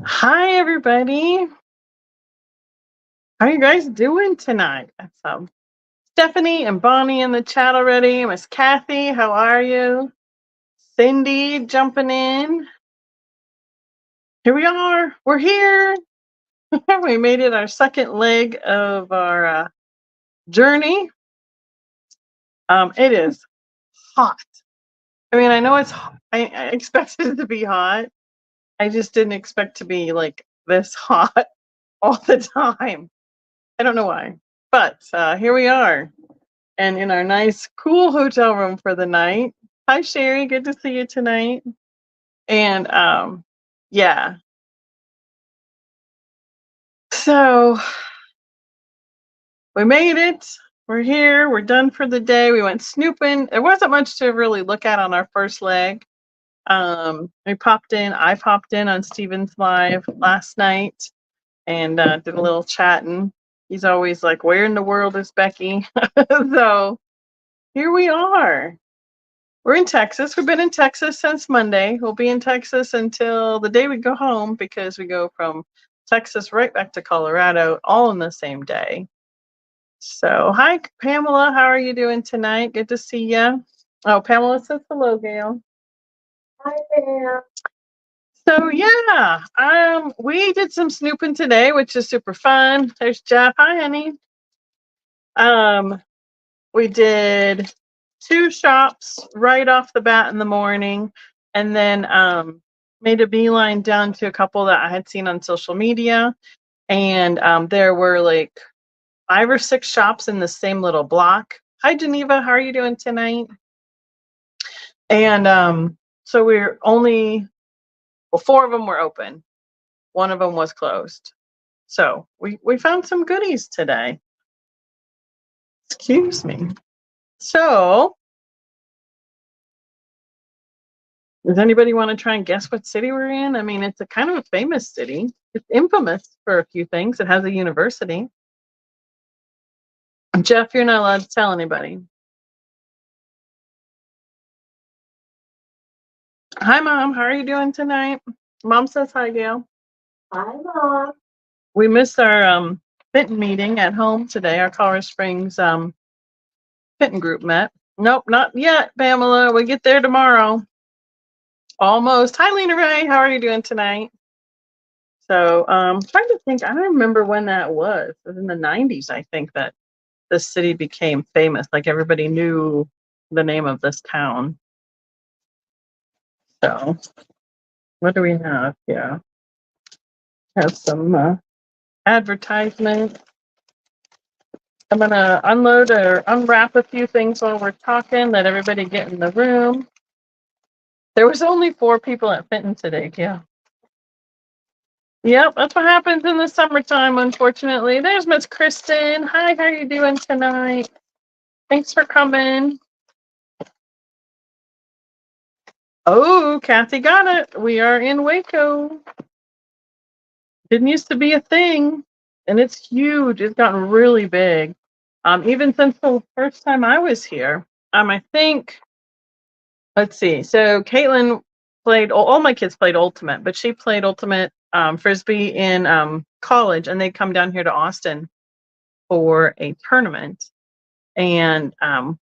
Hi, everybody. How you guys doing tonight? That's Stephanie and Bonnie in the chat already. Miss Kathy, how are you? Cindy jumping in. Here we are. We're here. We made it our second leg of our journey. It is hot. I mean, I know it's. I expected it to be hot. I just didn't expect to be like this hot all the time. I don't know why, but here we are. And in our nice, cool hotel room for the night. Hi, Sherry. Good to see you tonight. And yeah. So we made it. We're here. We're done for the day. We went snooping. There wasn't much to really look at on our first leg. I popped in on Steven's live last night and did a little chatting. He's always like, where in the world is Becky? So here we are. We're in Texas. We've been in Texas since Monday. We'll be in Texas until the day we go home because we go from Texas right back to Colorado all in the same day. So, hi, Pamela. How are you doing tonight? Good to see you. Oh, Pamela says hello, Gail. Hi there. So yeah, we did some snooping today, which is super fun. There's Jeff. Hi, honey. We did 2 shops right off the bat in the morning, and then made a beeline down to a couple that I had seen on social media. And there were like 5 or 6 shops in the same little block. Hi, Geneva. How are you doing tonight? And so we're only, well, 4 of them were open. 1 of them was closed. So we found some goodies today. Excuse me. So does anybody want to try and guess what city we're in? I mean, it's a kind of a famous city. It's infamous for a few things. It has a university. Jeff, you're not allowed to tell anybody. Hi, Mom. How are you doing tonight? Mom says hi, Gail. Hi, Mom. We missed our Fenton meeting at home today. Our Colorado Springs Fenton group met. Nope, not yet, Pamela. We get there tomorrow. Almost. Hi, Lena Ray. How are you doing tonight? So trying to think. I don't remember when that was. It was in the 90s, I think, that this city became famous. Like everybody knew the name of this town. So what do we have here? Have some advertisement. I'm gonna unload or unwrap a few things while we're talking. Let everybody get in the room. There was only 4 people at Fenton today. Yeah. Yep, that's what happens in the summertime, unfortunately. There's Miss Kristen. Hi, how are you doing tonight? Thanks for coming. Oh, Kathy got it. We are in Waco. Didn't used to be a thing, and it's huge. It's gotten really big. Even since the first time I was here. I think, let's see. So Caitlin played, all my kids played Ultimate, but she played Ultimate Frisbee in college, and they'd come down here to Austin for a tournament. And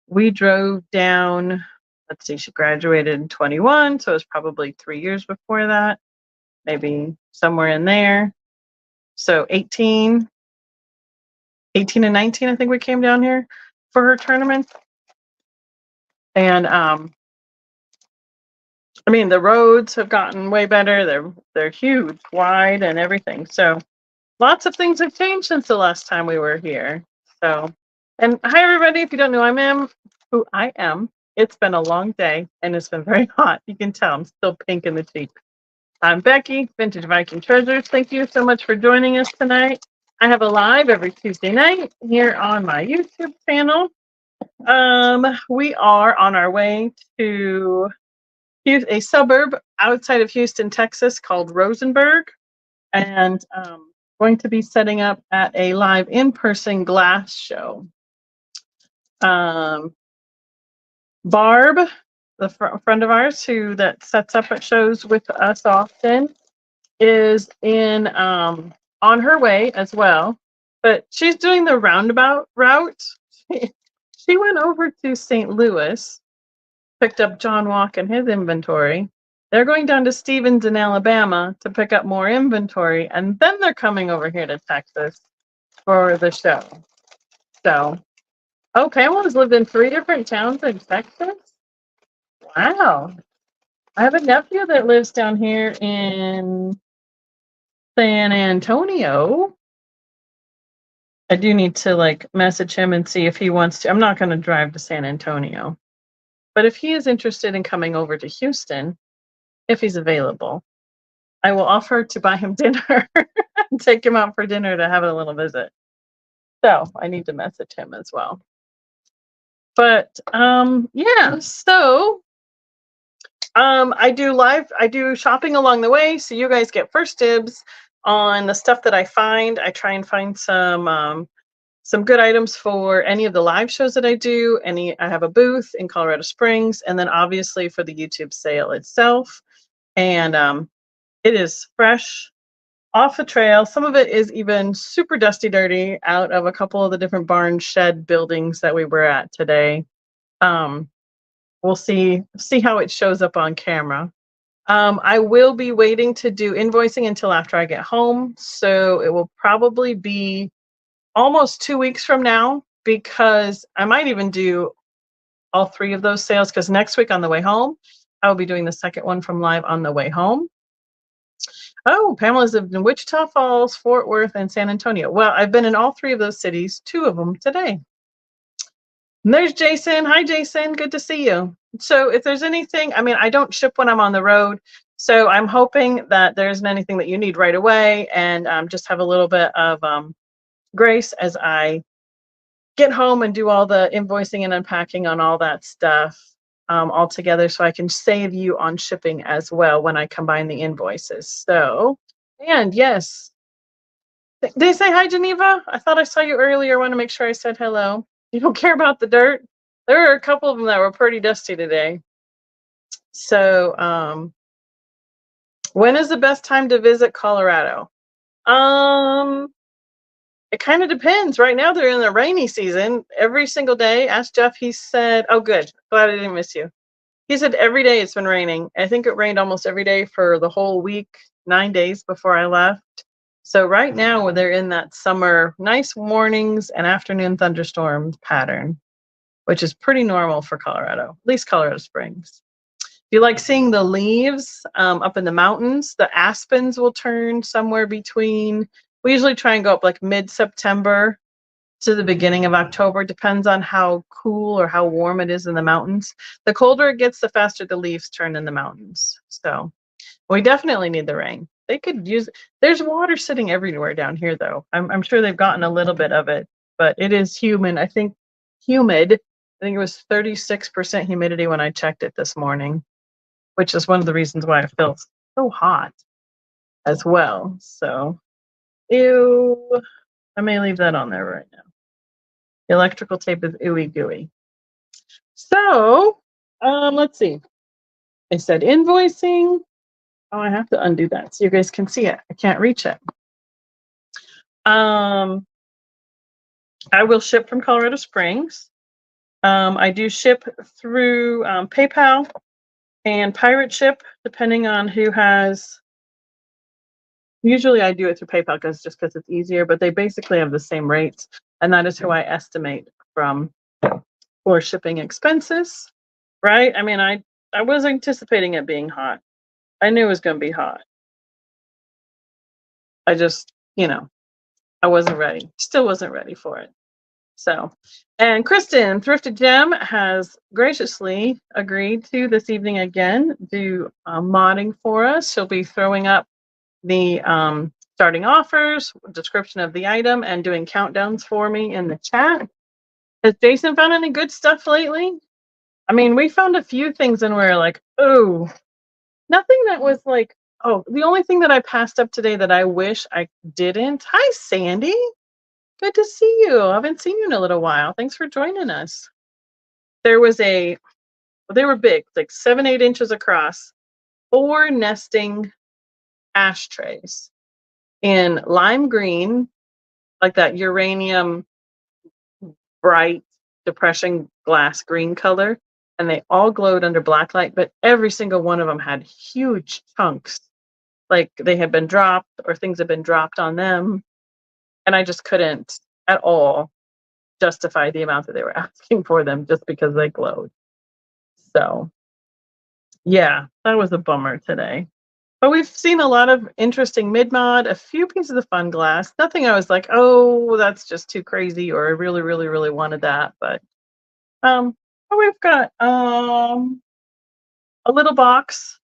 we drove down, let's see, she graduated in 21, so it was probably 3 years before that, maybe somewhere in there. So 18 and 19, I think we came down here for her tournament. And I mean, the roads have gotten way better. They're huge, wide, and everything. So lots of things have changed since the last time we were here. So, and hi everybody. If you don't know who I am, it's been a long day and it's been very hot. You can tell I'm still pink in the cheeks. I'm Becky, Vintagevikingtreasures. Thank you so much for joining us tonight. I have a live every Tuesday night here on my YouTube channel. We are on our way to a suburb outside of Houston, Texas called Rosenberg, and going to be setting up at a live in-person glass show. Barb, the friend of ours that sets up at shows with us often, is in on her way as well, but she's doing the roundabout route. She went over to St. Louis, picked up John Walk and his inventory. They're going down to Stevens in Alabama to pick up more inventory, and then they're coming over here to Texas for the show. So, oh, Pamela's lived in 3 different towns in Texas? Wow. I have a nephew that lives down here in San Antonio. I do need to like message him and see if he wants to. I'm not going to drive to San Antonio, but if he is interested in coming over to Houston, if he's available, I will offer to buy him dinner and take him out for dinner to have a little visit. So I need to message him as well. But yeah, so I do shopping along the way, so you guys get first dibs on the stuff that I find. I try and find some good items for any of the live shows that I do. I have a booth in Colorado Springs, and then obviously for the YouTube sale itself. And it is fresh off the trail. Some of it is even super dusty, dirty out of a couple of the different barn shed buildings that we were at today. We'll see how it shows up on camera. I will be waiting to do invoicing until after I get home, so it will probably be almost 2 weeks from now, because I might even do all 3 of those sales, because next week on the way home, I will be doing the second one from live on the way home. Oh, Pamela's lived in Wichita Falls, Fort Worth, and San Antonio. Well, I've been in all 3 of those cities, 2 of them today. And there's Jason. Hi, Jason. Good to see you. So if there's anything, I mean, I don't ship when I'm on the road, so I'm hoping that there isn't anything that you need right away, and just have a little bit of grace as I get home and do all the invoicing and unpacking on all that stuff all together, so I can save you on shipping as well when I combine the invoices. So, and yes, did they say hi, Geneva? I thought I saw you earlier. I want to make sure I said hello. You don't care about the dirt? There were a couple of them that were pretty dusty today. So, when is the best time to visit Colorado? It kind of depends. Right now they're in the rainy season. Every single day, ask Jeff, he said, oh good, glad I didn't miss you. He said every day it's been raining. I think it rained almost every day for the whole week, 9 days before I left. So right now they're in that summer, nice mornings and afternoon thunderstorm pattern, which is pretty normal for Colorado, at least Colorado Springs. If you like seeing the leaves up in the mountains, the aspens will turn somewhere between, we usually try and go up like mid-September to the beginning of October. Depends on how cool or how warm it is in the mountains. The colder it gets, the faster the leaves turn in the mountains. So we definitely need the rain. They could use, there's water sitting everywhere down here though. I'm sure they've gotten a little bit of it, but it is humid. I think it was 36% humidity when I checked it this morning, which is one of the reasons why it feels so hot as well. So, ew, I may leave that on there right now. The electrical tape is ooey gooey. So, let's see. I said invoicing. Oh, I have to undo that so you guys can see it. I can't reach it. I will ship from Colorado Springs. I do ship through PayPal and Pirate Ship, depending on who has. Usually I do it through PayPal because it's easier, but they basically have the same rates, and that is who I estimate from for shipping expenses, right? I mean, I was anticipating it being hot. I knew it was going to be hot. I just, I wasn't ready. Still wasn't ready for it. So, and Kristen, Thrifted Gem, has graciously agreed to this evening again do modding for us. She'll be throwing up the starting offers, description of the item, and doing countdowns for me in the chat. Has Jason found any good stuff lately? I mean, we found a few things and we're like, oh, nothing that was like, oh, the only thing that I passed up today that I wish I didn't. Hi, Sandy. Good to see you. I haven't seen you in a little while. Thanks for joining us. There was they were big, like 7-8 inches across, 4 nesting ashtrays in lime green, like that uranium bright depression glass green color, and they all glowed under black light, but every single one of them had huge chunks, like they had been dropped or things had been dropped on them, and I just couldn't at all justify the amount that they were asking for them just because they glowed. So, yeah, that was a bummer today. But we've seen a lot of interesting mid-mod, a few pieces of fun glass. Nothing I was like, oh, that's just too crazy, or I really, really, really wanted that. Um, but we've got a little box,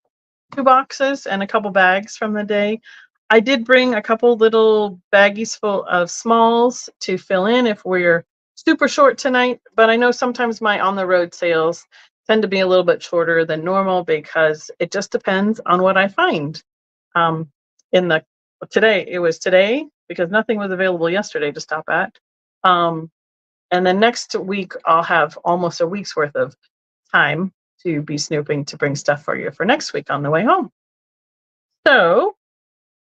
2 boxes, and a couple bags from the day. I did bring a couple little baggies full of smalls to fill in if we're super short tonight, but I know sometimes my on the road sales tend to be a little bit shorter than normal because it just depends on what I find. Um, in the Today, it was today because nothing was available yesterday to stop at. And then next week I'll have almost a week's worth of time to be snooping to bring stuff for you for next week on the way home. So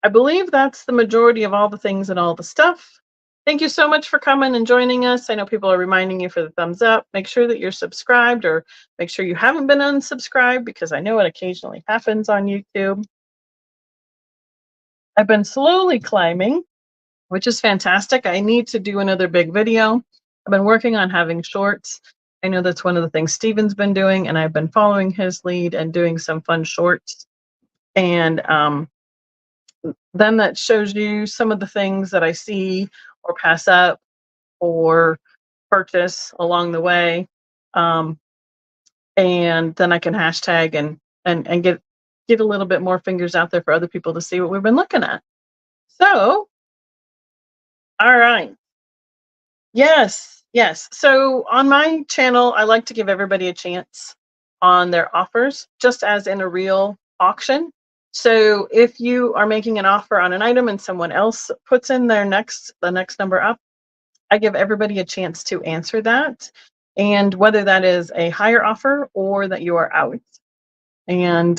I believe that's the majority of all the things and all the stuff. Thank you so much for coming and joining us. I know people are reminding you for the thumbs up. Make sure that you're subscribed, or make sure you haven't been unsubscribed, because I know it occasionally happens on YouTube. I've been slowly climbing, which is fantastic. I need to do another big video. I've been working on having shorts. I know that's one of the things Steven's been doing, and I've been following his lead and doing some fun shorts. And then that shows you some of the things that I see or pass up or purchase along the way. And then I can hashtag and get a little bit more fingers out there for other people to see what we've been looking at. So, all right. Yes, yes. So on my channel, I like to give everybody a chance on their offers, just as in a real auction. So if you are making an offer on an item and someone else puts in the next number up, I give everybody a chance to answer that, and whether that is a higher offer or that you are out. And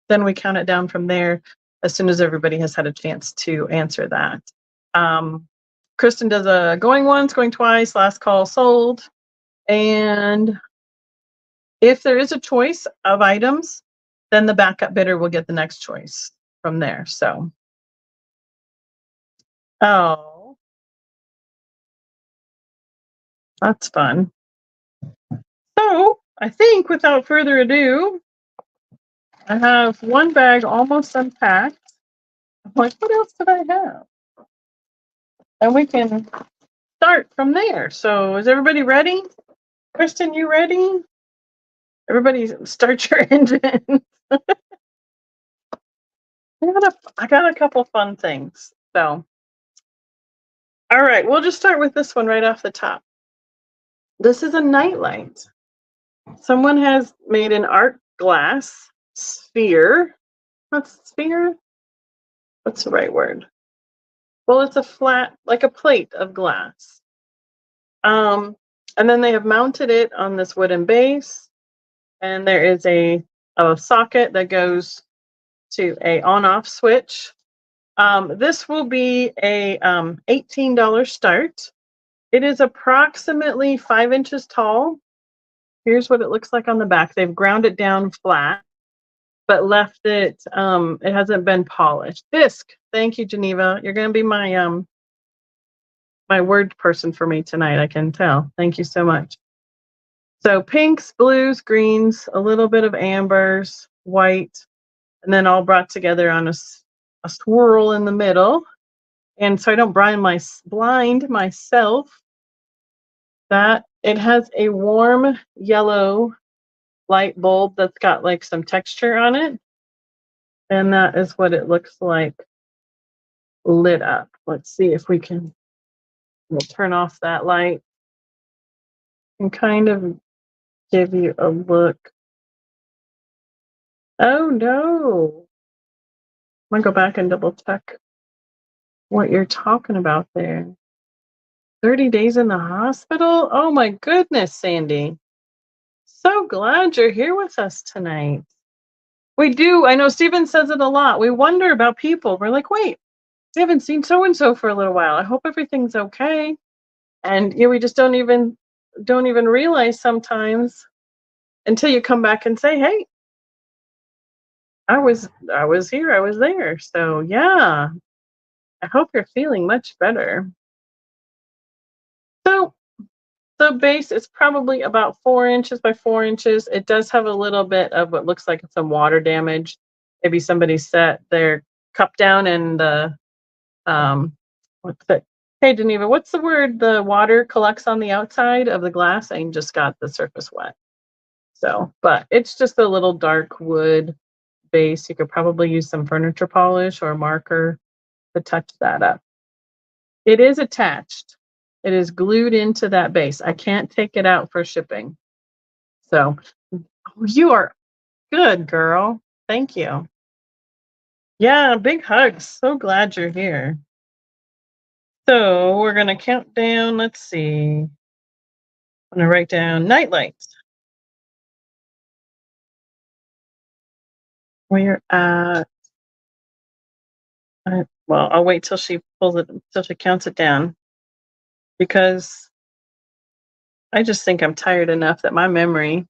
then we count it down from there as soon as everybody has had a chance to answer that. Um, Kristen does a going once, going twice, last call sold. And if there is a choice of items, then the backup bidder will get the next choice from there. So, oh, that's fun. So, I think without further ado, I have one bag almost unpacked. I'm like, what else did I have? And we can start from there. So, is everybody ready? Kristen, you ready? Everybody start your engine. I got a couple fun things. So, all right, we'll just start with this one right off the top. This is a nightlight. Someone has made an art glass sphere. What's sphere? What's the right word? Well, it's a flat, like a plate of glass. And then they have mounted it on this wooden base, and there is a socket that goes to a on-off switch. This will be a $18 start. It is approximately 5 inches tall. Here's what it looks like on the back. They've ground it down flat, but left it, it hasn't been polished. Disc. Thank you, Geneva. You're going to be my my word person for me tonight, I can tell. Thank you so much. So pinks, blues, greens, a little bit of ambers, white, and then all brought together on a swirl in the middle. And so I don't blind myself, that it has a warm yellow light bulb that's got like some texture on it. And that is what it looks like lit up. Let's see if we'll turn off that light and kind of give you a look. Oh no. I'm gonna go back and double check what you're talking about there. 30 days in the hospital? Oh my goodness, Sandy. So glad you're here with us tonight. We do. I know Steven says it a lot. We wonder about people. We're like, wait, we haven't seen so and so for a little while. I hope everything's okay. And yeah, we just don't even realize sometimes until you come back and say, hey, I was here, I was there. So yeah, I hope you're feeling much better. So the base is probably about 4 inches by 4 inches. It does have a little bit of what looks like some water damage. Maybe somebody set their cup down and the what's that? Hey Geneva, what's the word? The water collects on the outside of the glass and just got the surface wet. So, but it's just a little dark wood base. You could probably use some furniture polish or marker to touch that up. It is attached. It is glued into that base. I can't take it out for shipping. So, you are good, girl. Thank you. Yeah, big hugs. So glad you're here. So, we're going to count down. Let's see. I'm going to write down night lights. We're at, well, I'll wait till she pulls it, till she counts it down because I just think I'm tired enough that my memory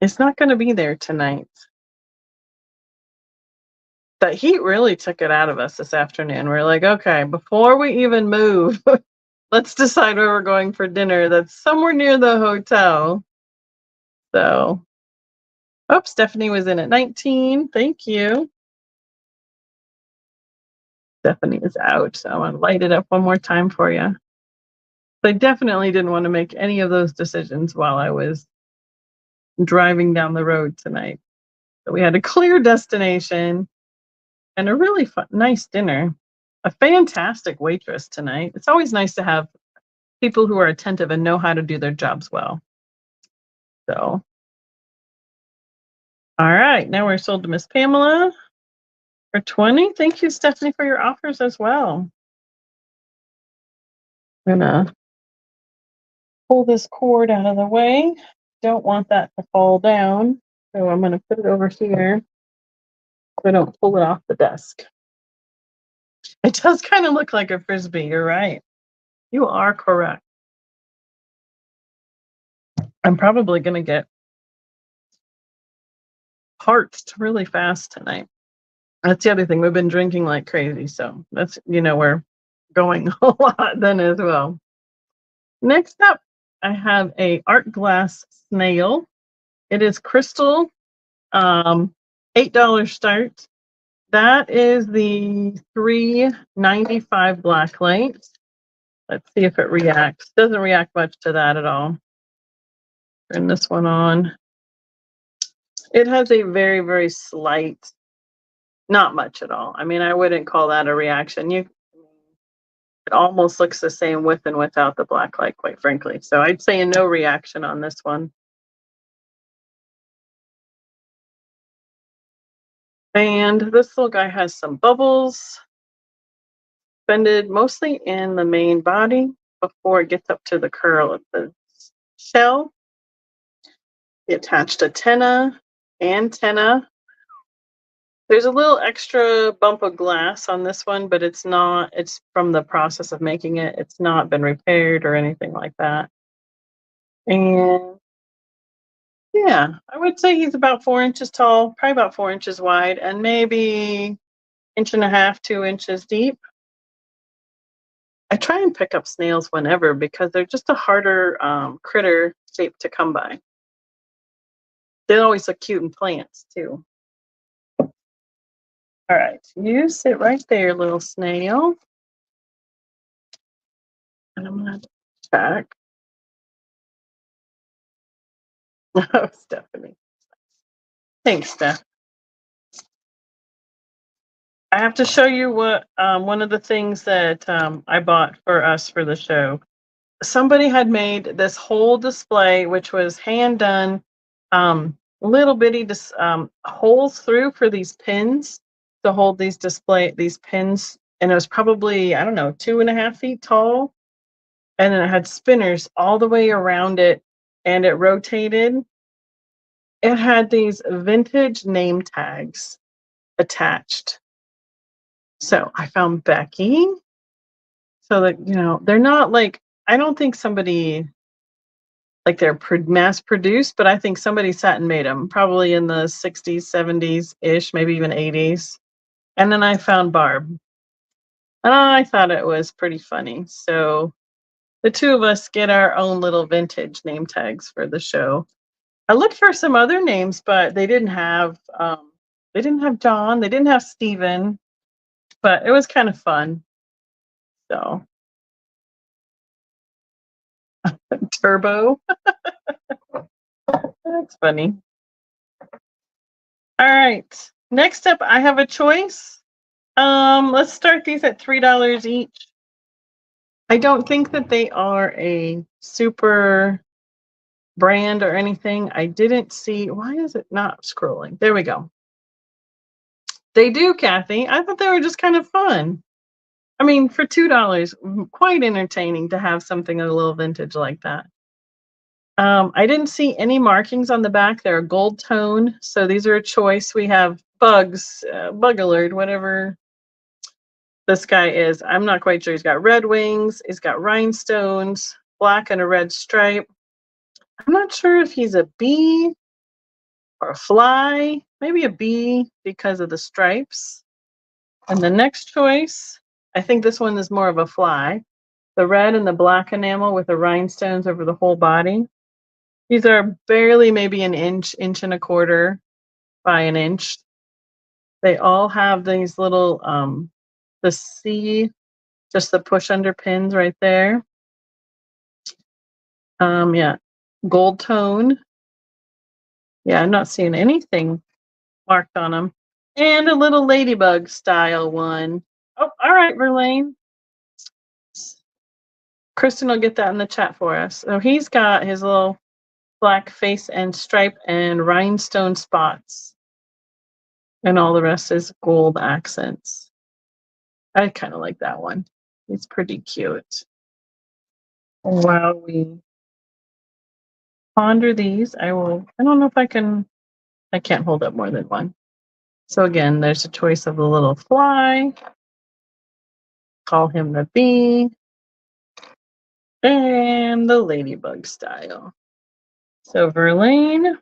is not going to be there tonight. The heat really took it out of us this afternoon. We're like, okay, before we even move, let's decide where we're going for dinner that's somewhere near the hotel. So, oh, Stephanie was in at 19. Thank you. Stephanie is out. So I'm going to light it up one more time for you. I definitely didn't want to make any of those decisions while I was driving down the road tonight. So we had a clear destination and a really nice dinner. A fantastic waitress tonight. It's always nice to have people who are attentive and know how to do their jobs well. So, all right, now we're sold to Miss Pamela for 20. Thank you, Stephanie, for your offers as well. I'm gonna pull this cord out of the way. Don't want that to fall down. So I'm gonna put it over here so I don't pull it off the desk. It does kind of look like a frisbee. You're right. You are correct. I'm probably gonna get parched really fast tonight. That's the other thing. We've been drinking like crazy, so that's we're going a lot then as well. Next up, I have a art glass snail. It is crystal, $8 start. That is the 395 black light. Let's see if it reacts. Doesn't react much to that at all. Turn this one on. It has a very, very slight, not much at all. I mean, I wouldn't call that a reaction. It almost looks the same with and without the black light, quite frankly. So I'd say no reaction on this one. And this little guy has some bubbles suspended mostly in the main body before it gets up to the curl of the shell. The attached antenna. There's a little extra bump of glass on this one, but it's from the process of making it. It's not been repaired or anything like that. And yeah, I would say he's about 4 inches tall, probably about 4 inches wide, and maybe 1.5 2 inches deep. I try and pick up snails whenever because they're just a harder critter shape to come by. They always look cute in plants too. All right, you sit right there, little snail. And I'm gonna check. Oh, Stephanie. Thanks, Steph. I have to show you what one of the things that I bought for us for the show. Somebody had made this whole display, which was hand done, little bitty holes through for these pins to hold these pins, and it was probably, I don't know, 2.5 feet tall, and then it had spinners all the way around it, and it rotated. it had these vintage name tags attached. So I found Becky. So that, they're not like, I don't think somebody, like they're mass produced, but I think somebody sat and made them, probably in the 60s, 70s ish, maybe even 80s. And then I found Barb. And I thought it was pretty funny. So the two of us get our own little vintage name tags for the show. I looked for some other names, but they didn't have John, they didn't have Steven, but it was kind of fun. So Turbo. That's funny. All right. Next up, I have a choice. Let's start these at $3 each. I don't think that they are a super brand or anything. I didn't see. Why is it not scrolling? There we go. They do, Kathy. I thought they were just kind of fun. I mean, for $2, quite entertaining to have something a little vintage like that. I didn't see any markings on the back. They're a gold tone, so these are a choice. We have bugs, bug alert, whatever this guy is. I'm not quite sure. He's got red wings. He's got rhinestones, black and a red stripe. I'm not sure if he's a bee or a fly. Maybe a bee because of the stripes. And the next choice, I think this one is more of a fly. The red and the black enamel with the rhinestones over the whole body. These are barely maybe an inch, inch and a quarter by an inch. They all have these little, the C, just the push under pins right there. Yeah, gold tone. Yeah, I'm not seeing anything marked on them. And a little ladybug style one. Oh, all right, Verlaine. Kristen will get that in the chat for us. So he's got his little black face and stripe and rhinestone spots. And all the rest is gold accents. I kind of like that one. It's pretty cute. While we ponder these, I don't know if I can't hold up more than one. So again, there's a choice of the little fly. Call him the bee. And the ladybug style. So Verlaine.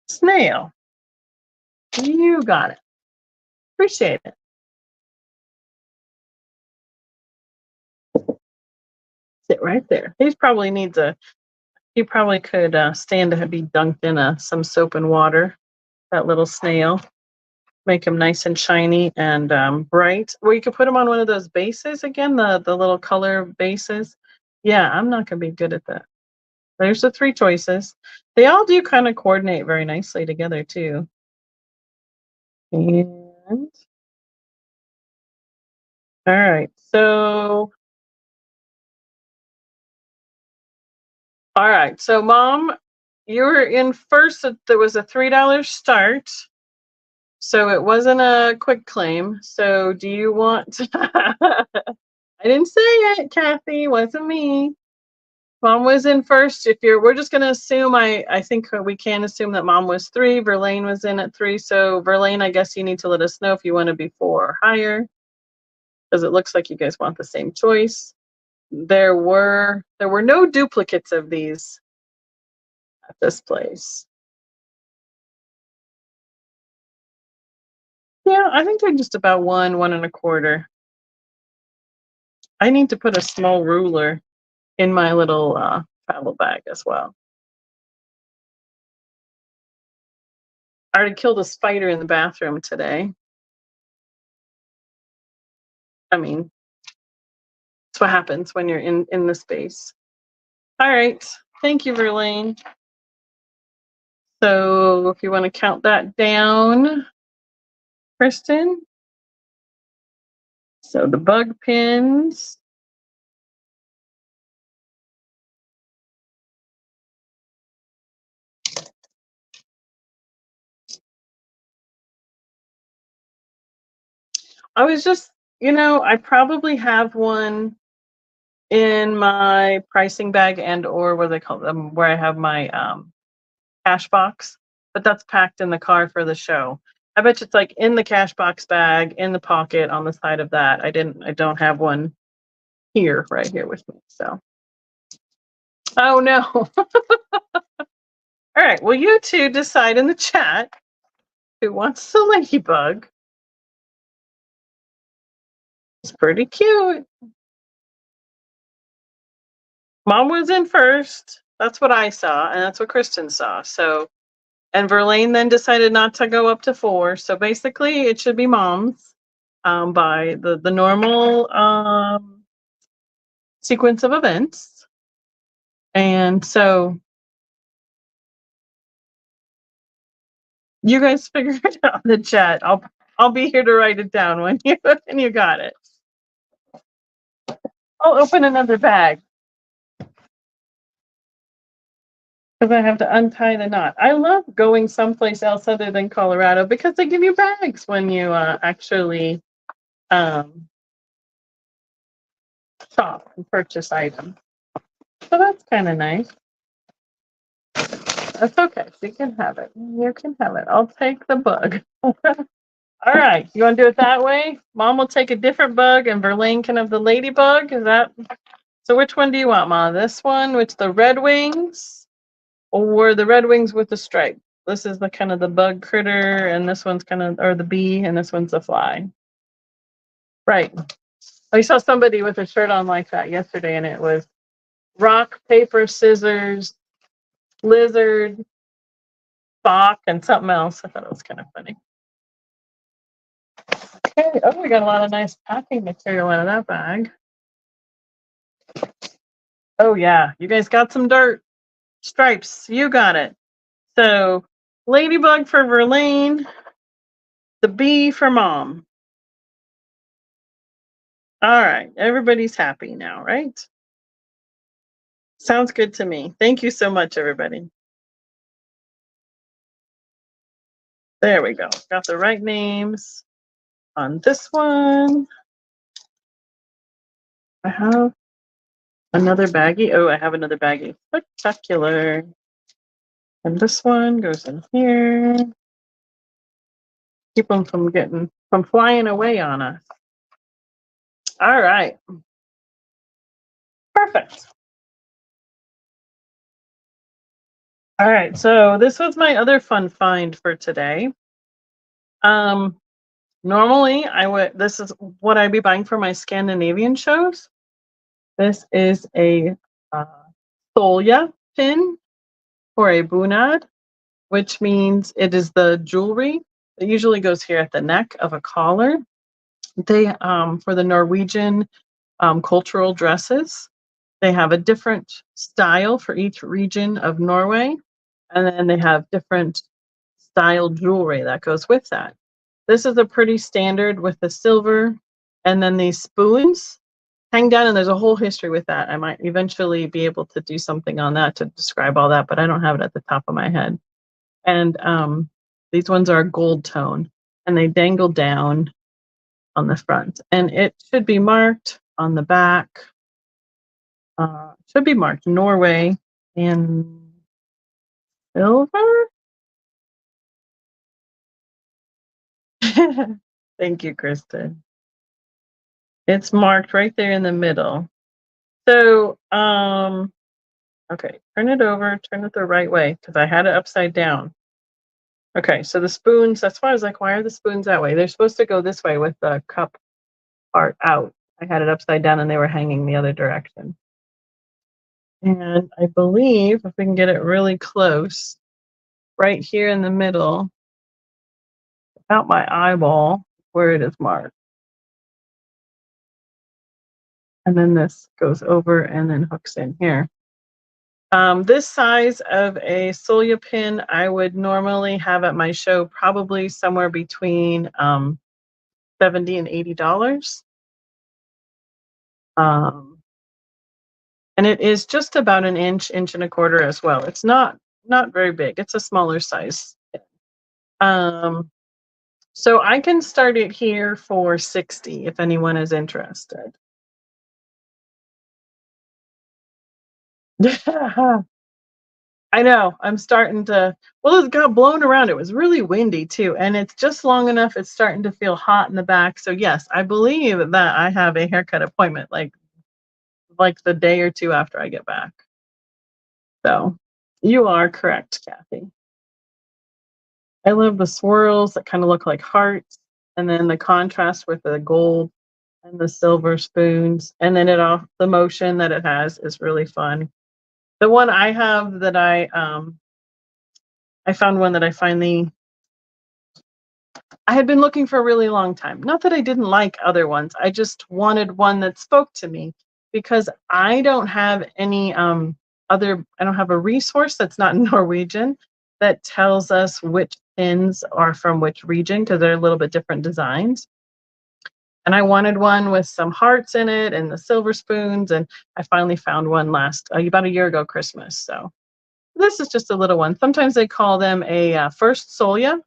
Snail. You got it. Appreciate it. Sit right there. He probably could stand to be dunked in some soap and water. That little snail. Make him nice and shiny and bright. Or you could put him on one of those bases again, the little color bases. Yeah, I'm not gonna be good at that. There's the three choices. They all do kind of coordinate very nicely together too. And all right, so Mom, you were in first. There was a $3 start. So it wasn't a quick claim. So do you want I didn't say it, Kathy, wasn't me. Mom was in first. We're just gonna assume I think we can assume that Mom was 3, Verlaine was in at 3. So Verlaine, I guess you need to let us know if you want to be 4 or higher. Because it looks like you guys want the same choice. There were no duplicates of these at this place. Yeah, I think they're just about 1, 1.25. I need to put a small ruler in my little travel bag as well. I already killed a spider in the bathroom today. I mean, that's what happens when you're in the space. All right. Thank you, Verlaine. So if you want to count that down, Kristen. So the bug pins. I was just, I probably have one in my pricing bag and or what do they call them, where I have my cash box, but that's packed in the car for the show. I bet you it's like in the cash box bag, in the pocket on the side of that. I don't have one here, right here with me. So, oh no. All right. Well, you two decide in the chat who wants the ladybug. It's pretty cute. Mom was in first. That's what I saw, and that's what Kristen saw. So, and Verlaine then decided not to go up to 4. So basically, it should be Mom's by the normal sequence of events. And so you guys figure it out in the chat. I'll be here to write it down when you got it. I'll open another bag because I have to untie the knot. I love going someplace else other than Colorado because they give you bags when you actually shop and purchase items. So that's kind of nice. That's okay. You can have it. You can have it. I'll take the bug. All right. You want to do it that way? Mom will take a different bug and Verlaine can have the ladybug. Is that so? Which one do you want, Mom? This one with the red wings or the red wings with the stripe? This is the kind of the bug critter, and this one's kind of, or the bee, and this one's the fly. Right. I saw somebody with a shirt on like that yesterday, and it was rock, paper, scissors, lizard, sock, and something else. I thought it was kind of funny. Okay. Oh, we got a lot of nice packing material out of that bag. Oh, yeah. You guys got some dirt. Stripes. You got it. So, ladybug for Verlaine, the bee for Mom. All right. Everybody's happy now, right? Sounds good to me. Thank you so much, everybody. There we go. Got the right names on this one. I have another baggie. Oh, I have another baggie. Spectacular. And this one goes in here. Keep them from flying away on us. All right. Perfect. All right. So this was my other fun find for today. Normally this is what I'd be buying for my Scandinavian shows. This is a Sola Pin for a bunad, which means it is the jewelry. It usually goes here at the neck of a collar. They for the Norwegian cultural dresses, they have a different style for each region of Norway, and then they have different style jewelry that goes with that. This is a pretty standard with the silver, and then these spoons hang down, and there's a whole history with that. I might eventually be able to do something on that to describe all that, but I don't have it at the top of my head. And these ones are gold tone, and they dangle down on the front, and it should be marked on the back. Should be marked Norway in silver. Thank you, Kristen. It's marked right there in the middle. So, okay, turn it over, turn it the right way, because I had it upside down. Okay, so the spoons, that's why I was like, why are the spoons that way? They're supposed to go this way with the cup part out. I had it upside down and they were hanging the other direction. And I believe if we can get it really close, right here in the middle, about my eyeball, where it is marked. And then this goes over and then hooks in here. This size of a Sola pin, I would normally have at my show probably somewhere between $70 and $80. And it is just about an inch, inch and a quarter as well. It's not very big. It's a smaller size. So I can start it here for $60 if anyone is interested. I know. I'm starting to. Well, it got blown around. It was really windy too, and it's just long enough. It's starting to feel hot in the back. So yes, I believe that I have a haircut appointment like the day or two after I get back. So you are correct, Kathy. I love the swirls that kind of look like hearts, and then the contrast with the gold and the silver spoons, and then it off the motion that it has is really fun. The one I have that I found one that I had been looking for a really long time. Not that I didn't like other ones. I just wanted one that spoke to me because I don't have any I don't have a resource that's not in Norwegian that tells us which pins are from which region because they're a little bit different designs. And I wanted one with some hearts in it and the silver spoons, and I finally found one last about a year ago Christmas. So this is just a little one. Sometimes they call them a first Solia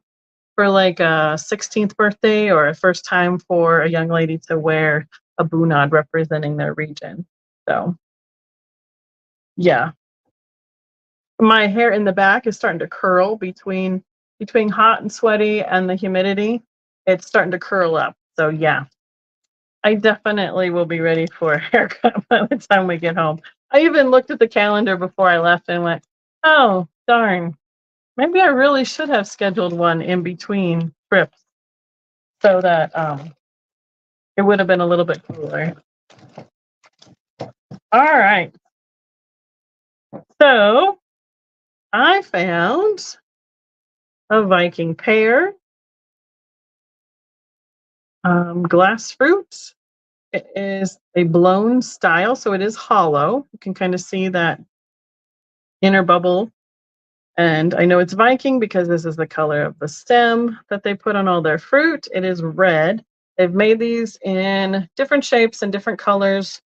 for like a 16th birthday or a first time for a young lady to wear a bunad representing their region. So yeah, my hair in the back is starting to curl between hot and sweaty and the humidity. It's starting to curl up. So yeah, I definitely will be ready for a haircut by the time we get home. I even looked at the calendar before I left and went, oh darn, maybe I really should have scheduled one in between trips so that it would have been a little bit cooler. All right. So I found a Viking pear, glass fruit. It is a blown style, so it is hollow. You can kind of see that inner bubble. And I know it's Viking because this is the color of the stem that they put on all their fruit. It is red. They've made these in different shapes and different colors.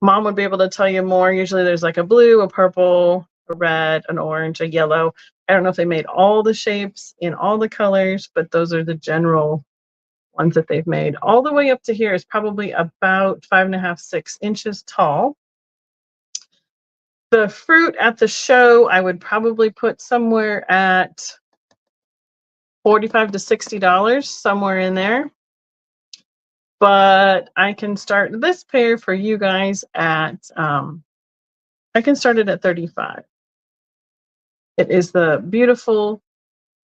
Mom would be able to tell you more. Usually there's like a blue, a purple, a red, an orange, a yellow. I don't know if they made all the shapes in all the colors, but those are the general ones that they've made. All the way up to here is probably about 5.5, 6 inches tall. The fruit at the show, I would probably put somewhere at $45 to $60, somewhere in there. But I can start this pair for you guys at I can start it at 35. It is the beautiful,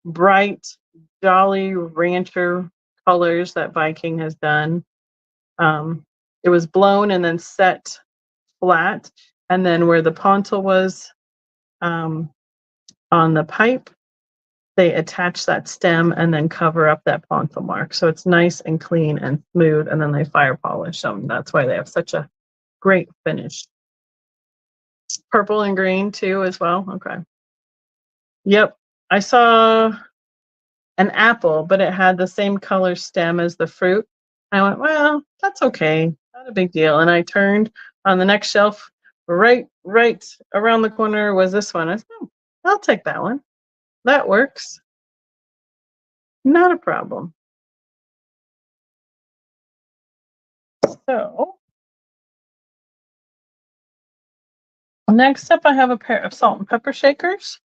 bright, jolly rancher colors that Viking has done. It was blown and then set flat, and then where the pontil was um, on the pipe, they attach that stem and then cover up that pontil mark. So it's nice and clean and smooth, and then they fire polish them. That's why they have such a great finish. Purple and green too as well. Okay. Yep. I saw an apple, but it had the same color stem as the fruit. I went, well, that's okay. Not a big deal. And I turned on the next shelf, right around the corner was this one. I said, oh, I'll take that one. That works. Not a problem. So next up, I have a pair of salt and pepper shakers.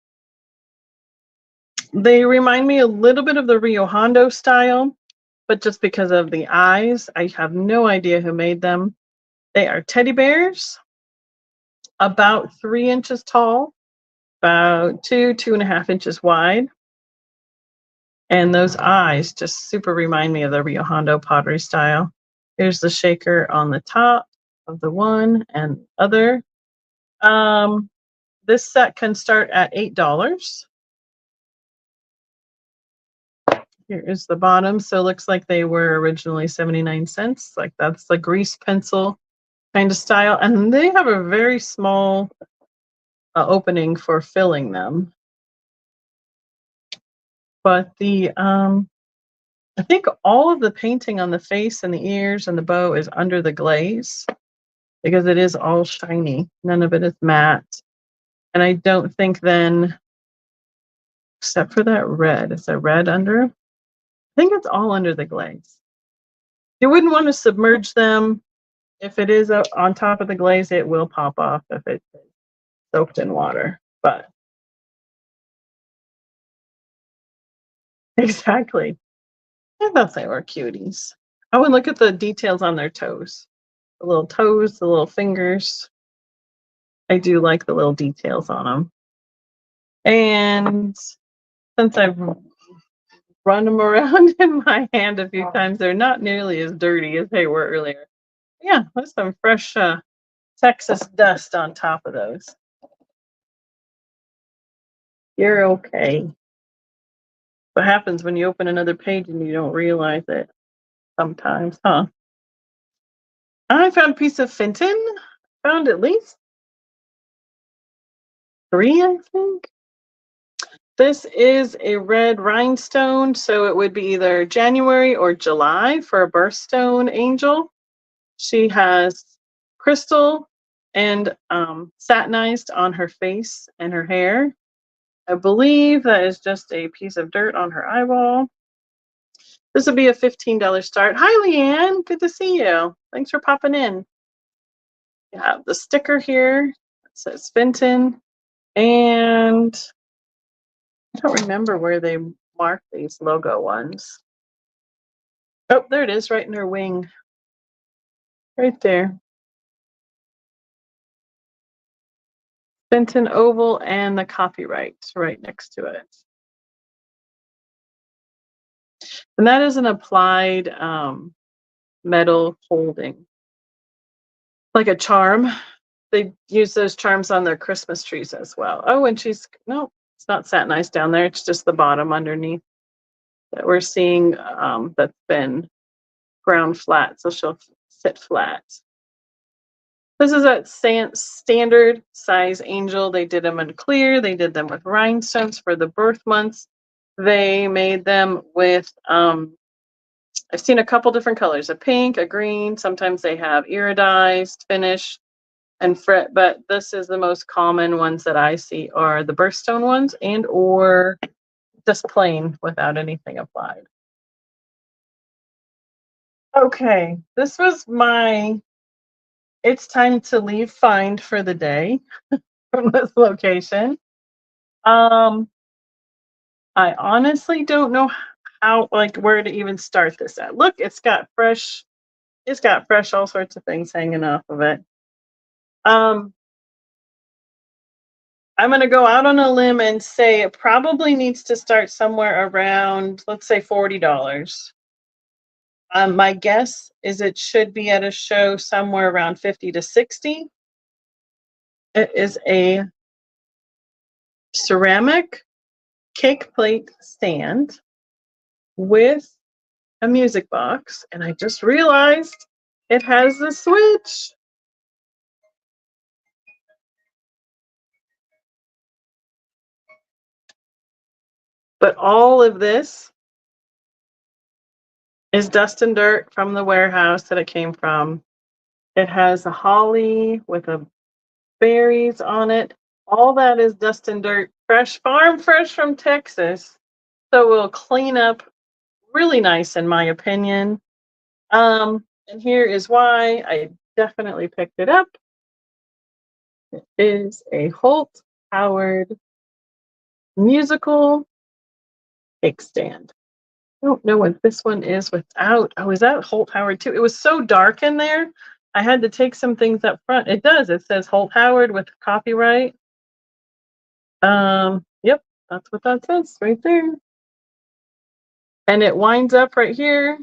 They remind me a little bit of the Rio Hondo style, but just because of the eyes, I have no idea who made them. They are teddy bears, about 3 inches tall, about 2.5 inches wide. And those eyes just super remind me of the Rio Hondo pottery style. Here's the shaker on the top of the one and other. This set can start at $8. Here is the bottom. So it looks like they were originally 79 cents. Like that's the grease pencil kind of style. And they have a very small opening for filling them. But I think all of the painting on the face and the ears and the bow is under the glaze because it is all shiny. None of it is matte. And I don't think then, except for that red, is there red under? I think it's all under the glaze. You wouldn't want to submerge them if it is on top of the glaze, it will pop off if it's soaked in water. But exactly. I thought they were cuties. Oh, and look at the details on their toes. The little toes, the little fingers. I do like the little details on them. And since I've run them around in my hand a few times, they're not nearly as dirty as they were earlier. Yeah, there's some fresh Texas dust on top of those. You're okay. What happens when you open another page and you don't realize it sometimes, huh? I found a piece of Fenton. Found at least 3, I think. This is a red rhinestone, so it would be either January or July for a birthstone angel. She has crystal and satinized on her face and her hair. I believe that is just a piece of dirt on her eyeball. This would be a $15 start. Hi, Leanne. Good to see you. Thanks for popping in. You have the sticker here. It says Fenton. And I don't remember where they mark these logo ones. Oh, there it is, right in her wing. Right there. Fenton Oval and the copyright right next to it. And that is an applied metal holding. Like a charm. They use those charms on their Christmas trees as well. Oh, and no, it's not satinized down there. It's just the bottom underneath that we're seeing that's been ground flat. So she'll sit flat. This is a standard size angel. They did them in clear. They did them with rhinestones for the birth months. They made them with, I've seen a couple different colors, a pink, a green. Sometimes they have iridized finish and fret, but this is the most common ones that I see are the birthstone ones and or just plain without anything applied. Okay, this was my it's time to leave find for the day from this location. I honestly don't know how like where to even start this at. Look, it's got fresh all sorts of things hanging off of it. I'm going to go out on a limb and say it probably needs to start somewhere around, let's say $40. My guess is it should be at a show somewhere around 50 to 60. It is a ceramic cake plate stand with a music box, and I just realized it has the switch. But all of this is dust and dirt from the warehouse that it came from. It has a holly with a berries on it. All that is dust and dirt, fresh from Texas. So we'll clean up really nice in my opinion. And here is why I definitely picked it up. It is a Holt Howard musical cake stand. I don't know what this one is without. Oh, is that Holt Howard too? It was so dark in there. I had to take some things up front. It does. It says Holt Howard with copyright. Yep, that's what that says right there. And it winds up right here.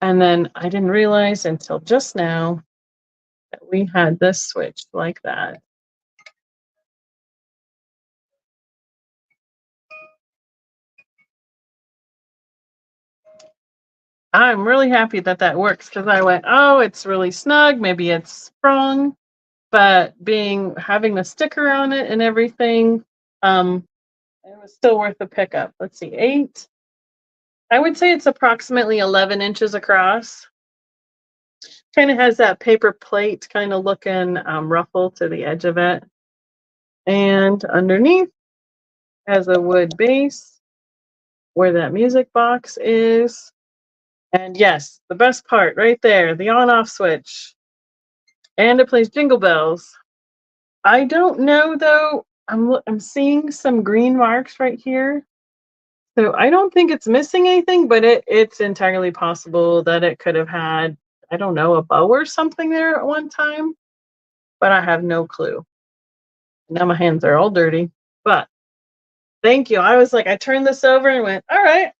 And then I didn't realize until just now that we had this switch like that. I'm really happy that that works because I went, oh, it's really snug. Maybe it's sprung, but having the sticker on it and everything, it was still worth the pickup. Let's see, 8. I would say it's approximately 11 inches across. Kind of has that paper plate kind of looking ruffle to the edge of it. And underneath has a wood base where that music box is. And yes, the best part right there, the on-off switch. And it plays Jingle Bells. I don't know though. I'm seeing some green marks right here. So I don't think it's missing anything, but it's entirely possible that it could have had, I don't know, a bow or something there at one time, but I have no clue. Now my hands are all dirty, but thank you. I was like, I turned this over and went, all right,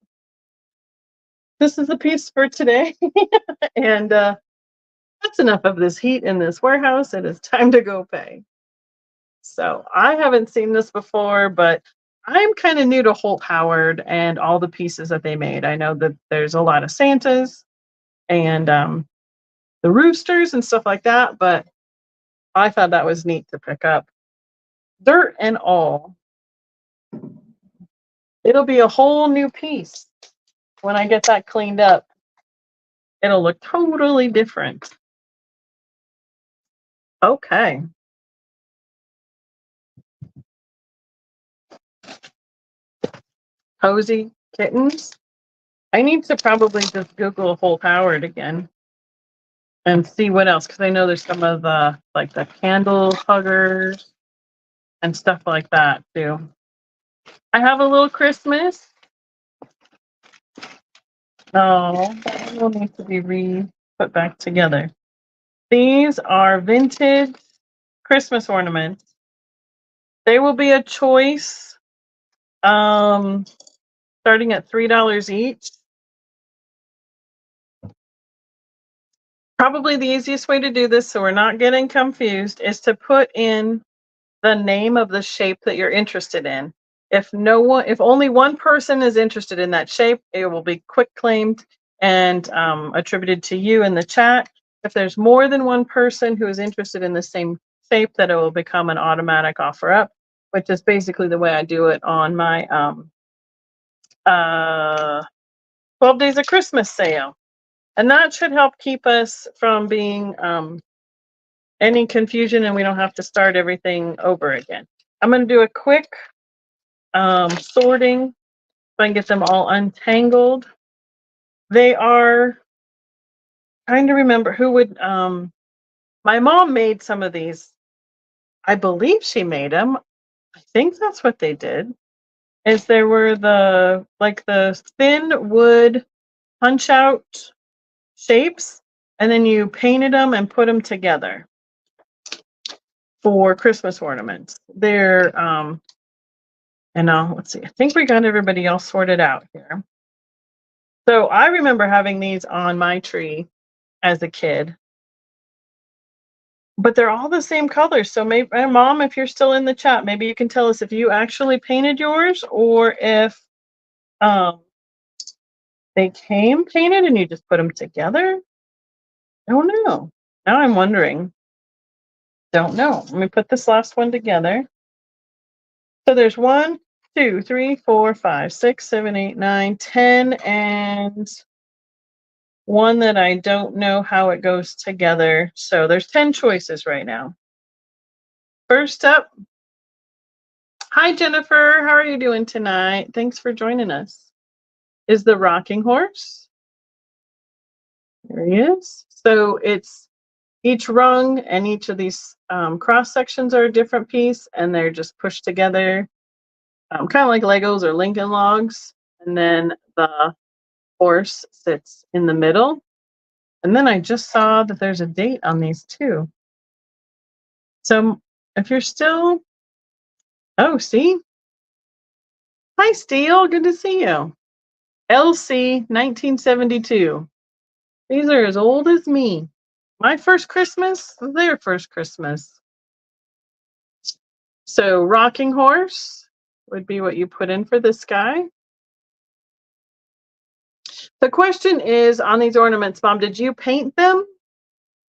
this is the piece for today. And that's enough of this heat in this warehouse. It is time to go pay. So I haven't seen this before, but I'm kind of new to Holt Howard and all the pieces that they made. I know that there's a lot of Santas and the roosters and stuff like that, but I thought that was neat to pick up. Dirt and all. It'll be a whole new piece when I get that cleaned up. It'll look totally different. Okay. Cozy kittens. I need to probably just Google Holt Howard again and see what else, because I know there's some of the like the candle huggers and stuff like that too. I have a little Christmas. Oh, that will need to be put back together. These are vintage Christmas ornaments. They will be a choice, starting at $3 each. Probably the easiest way to do this, so we're not getting confused, is to put in the name of the shape that you're interested in. If only one person is interested in that shape, it will be quick claimed and attributed to you in the chat. If there's more than one person who is interested in the same shape, that it will become an automatic offer up, which is basically the way I do it on my 12 Days of Christmas sale. And that should help keep us from being any confusion, and we don't have to start everything over again. I'm going to do a quick sorting so I can get them all untangled. They are, trying to remember who would, my mom made some of these. I believe she made them. I think that's what they did. Is there were the thin wood punch out shapes, and then you painted them and put them together for Christmas ornaments. They're and let's see, I think we got everybody else sorted out here. So I remember having these on my tree as a kid, but they're all the same color. So maybe, Mom, if you're still in the chat, maybe you can tell us if you actually painted yours or if they came painted and you just put them together. I don't know. Now I'm wondering. Don't know. Let me put this last one together. So there's 1, 2, 3, 4, 5, 6, 7, 8, 9, 10, and one that I don't know how it goes together. So there's 10 choices right now. First up, hi Jennifer, how are you doing tonight? Thanks for joining us. Is the rocking horse. There he is. So it's each rung and each of these cross sections are a different piece, and they're just pushed together, kind of like Legos or Lincoln Logs. And then the horse sits in the middle. And then I just saw that there's a date on these too. So if you're still, oh, see? Hi, Steele. Good to see you. LC 1972. These are as old as me. My first Christmas, their first Christmas. So rocking horse would be what you put in for this guy. The question is, on these ornaments, Mom, did you paint them?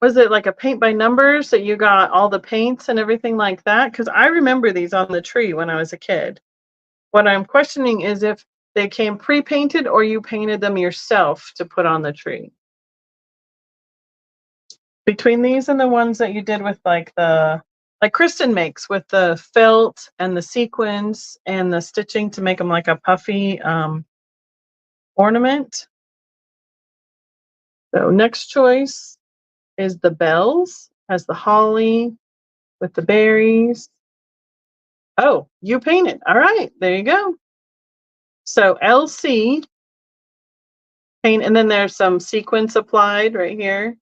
Was it like a paint by numbers that you got all the paints and everything like that? Because I remember these on the tree when I was a kid. What I'm questioning is if they came pre-painted or you painted them yourself to put on the tree. Between these and the ones that you did with like Kristen makes with the felt and the sequins and the stitching to make them like a puffy ornament. So next choice is the bells, has the holly with the berries. Oh, you painted. All right, there you go. So LC paint, and then there's some sequins applied right here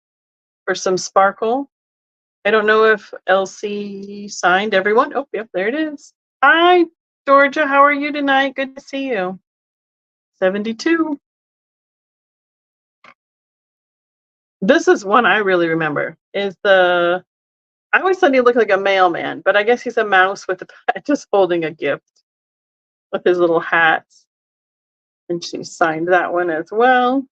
for some sparkle. I don't know if LC signed everyone. Oh, yep, there it is. Hi, Georgia. How are you tonight? Good to see you. 72. This is one I really remember. Is the I always thought he looked like a mailman, but I guess he's a mouse with just holding a gift with his little hat. And she signed that one as well.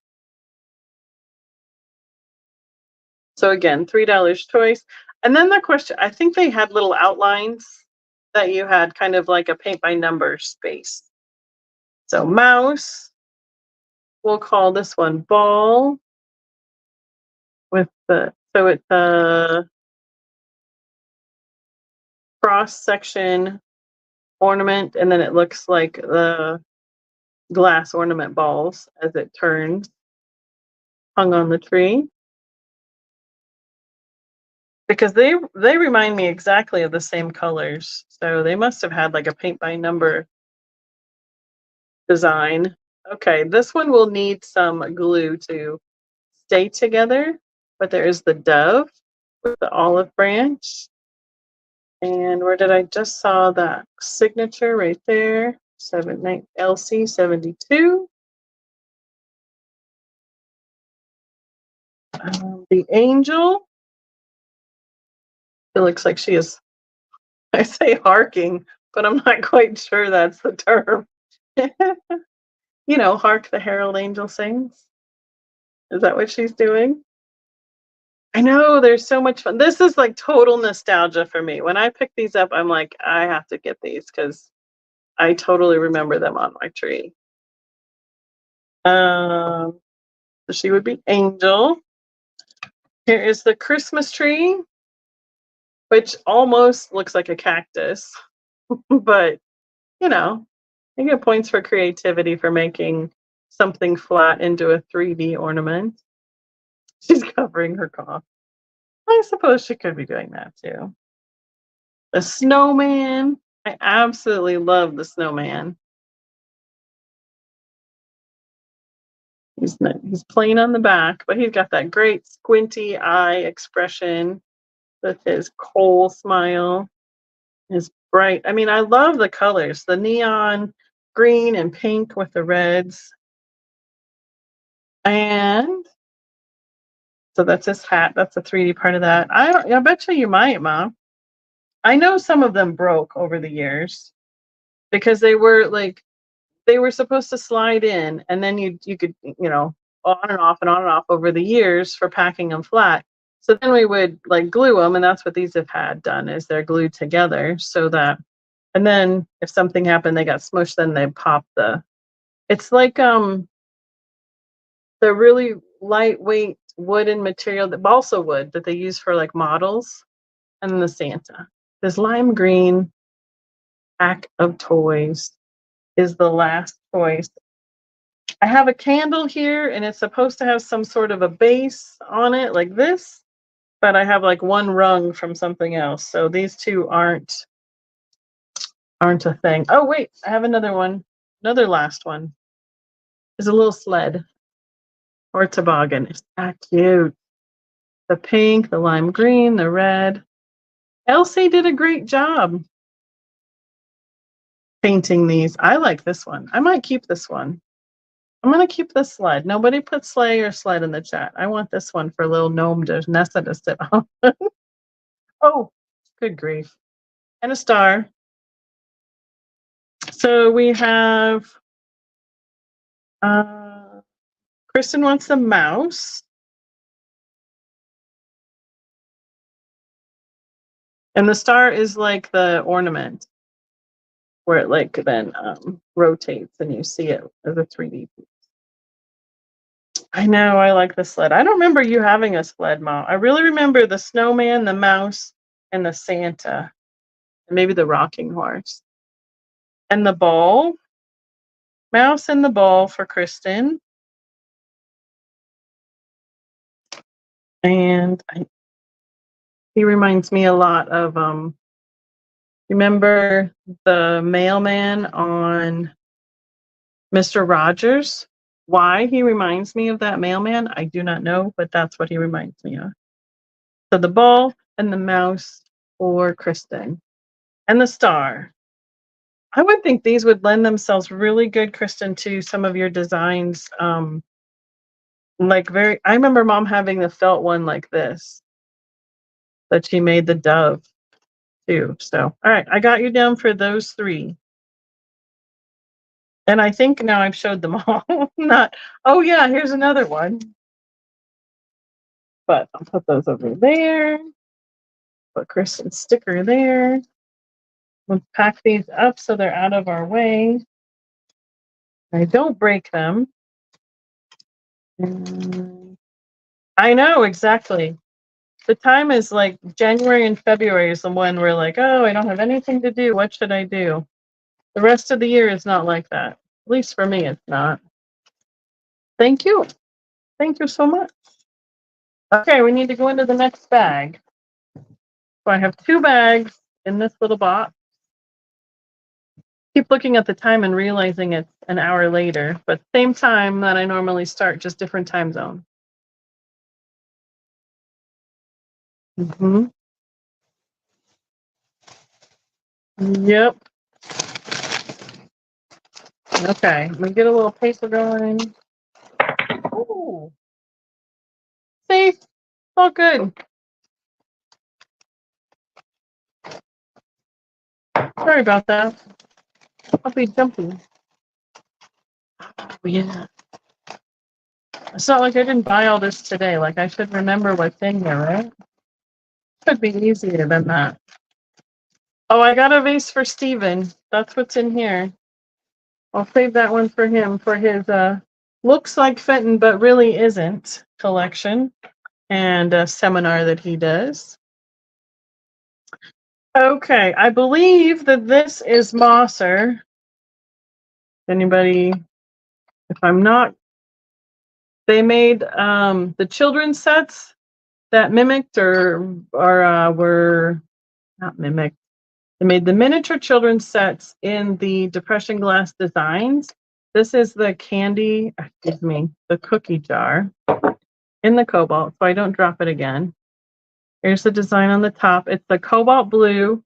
So again, $3 choice. And then the question, I think they had little outlines that you had kind of like a paint by number space. So mouse, we'll call this one ball with so it's a cross section ornament, and then it looks like the glass ornament balls as it turns, hung on the tree. Because they remind me exactly of the same colors. So they must have had like a paint by number design. Okay, this one will need some glue to stay together, but there is the dove with the olive branch. And where did I just saw that signature right there? LC 72. The angel. It looks like she is, I say harking, but I'm not quite sure that's the term. You know, hark the herald angel sings. Is that what she's doing? I know, there's so much fun. This is like total nostalgia for me. When I pick these up, I'm like, I have to get these because I totally remember them on my tree. So she would be Angel. Here is the Christmas tree, which almost looks like a cactus, but you know, you get points for creativity for making something flat into a 3D ornament. She's covering her cough. I suppose she could be doing that too. The snowman. I absolutely love the snowman. He's plain on the back, but he's got that great squinty eye expression with his coal smile, his bright. I mean, I love the colors, the neon green and pink with the reds. And so that's his hat. That's the 3D part of that. I bet you might, Mom. I know some of them broke over the years because they were supposed to slide in, and then you could, you know, on and off and on and off over the years for packing them flat. So then we would like glue them, and that's what these have had done is they're glued together so that, and then if something happened, they got smushed, then they pop the. It's like the really lightweight wooden material, that balsa wood that they use for like models, and then the Santa. This lime green pack of toys is the last choice. I have a candle here and it's supposed to have some sort of a base on it like this, but I have like one rung from something else. So these two aren't a thing. Oh wait, I have another one. Another last one. Is a little sled or toboggan. It's that cute. The pink, the lime green, the red. Elsie did a great job painting these. I like this one. I might keep this one. I'm gonna keep this sled. Nobody put sleigh or sled in the chat. I want this one for little gnome Nessa to sit on. Oh, good grief. And a star. So we have Kristen wants a mouse. And the star is like the ornament where it like then rotates and you see it as a 3D piece. I know, I like the sled. I don't remember you having a sled, Mom. I really remember the snowman, the mouse, and the Santa. And maybe the rocking horse. And the ball. Mouse and the ball for Kristen. And he reminds me a lot of, remember the mailman on Mr. Rogers? Why he reminds me of that mailman, I do not know, but that's what he reminds me of. So the ball and the mouse for Kristen. And the star. I would think these would lend themselves really good, Kristen, to some of your designs. I remember mom having the felt one like this that she made the dove too. So, all right, I got you down for those 3. And I think now I've showed them all. Not, oh yeah, here's another one. But I'll put those over there. Put Kristen's sticker there. Let's pack these up so they're out of our way. I don't break them. I know, exactly. The time is like January and February is the one we're like, oh, I don't have anything to do. What should I do? The rest of the year is not like that. At least for me, it's not. Thank you. Thank you so much. Okay, we need to go into the next bag. So I have 2 bags in this little box. Keep looking at the time and realizing it's an hour later, but same time that I normally start, just different time zone. Yep. Okay, let me get a little paper going. Ooh. Safe. All good. Sorry about that. I'll be jumping. Oh, yeah. It's not like I didn't buy all this today. Like, I should remember what's in here, right? Could be easier than that. Oh, I got a vase for Steven. That's what's in here. I'll save that one for him for his looks like Fenton, but really isn't collection and a seminar that he does. Okay, I believe that this is Mosser. Anybody, if I'm not, they made the children's sets that mimicked or were not mimicked. They made the miniature children's sets in the Depression Glass designs. This is the the cookie jar in the cobalt, so I don't drop it again. Here's the design on the top. It's the cobalt blue.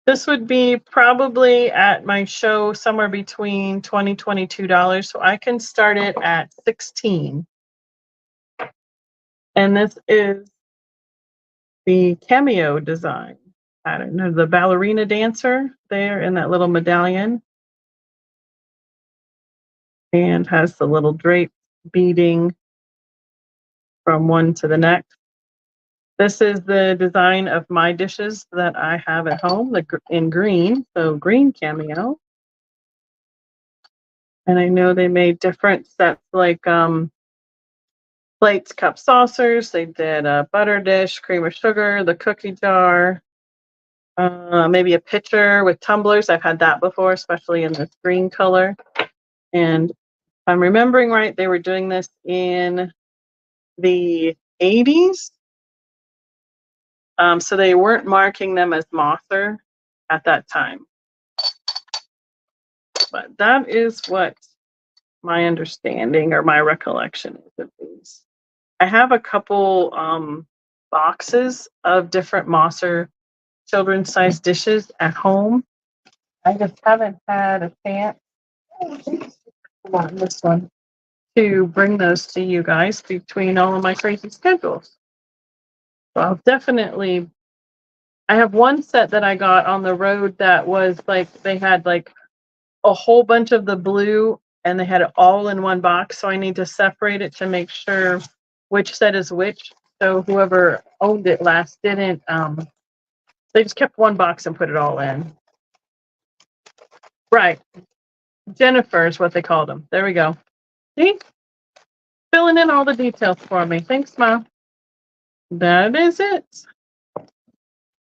This would be probably at my show somewhere between $20, $22. So I can start it at 16. And this is the Cameo design pattern. There's the ballerina dancer there in that little medallion. And has the little drape beading from one to the next. This is the design of my dishes that I have at home in green. So green Cameo. And I know they made different sets like plates, cups, saucers. They did a butter dish, cream of sugar, the cookie jar, maybe a pitcher with tumblers. I've had that before, especially in this green color. And if I'm remembering right, they were doing this in the 80s. So they weren't marking them as Mosser at that time. But that is what my understanding or my recollection is of these. I have a couple boxes of different Mosser children's size dishes at home. I just haven't had a chance this one to bring those to you guys between all of my crazy schedules. So I'll definitely. I have one set that I got on the road that was like they had like a whole bunch of the blue and they had it all in one box. So I need to separate it to make sure which set is which. So whoever owned it last didn't. They just kept one box and put it all in. Right. Jennifer is what they called them. There we go. See? Filling in all the details for me. Thanks, Mom. That is it.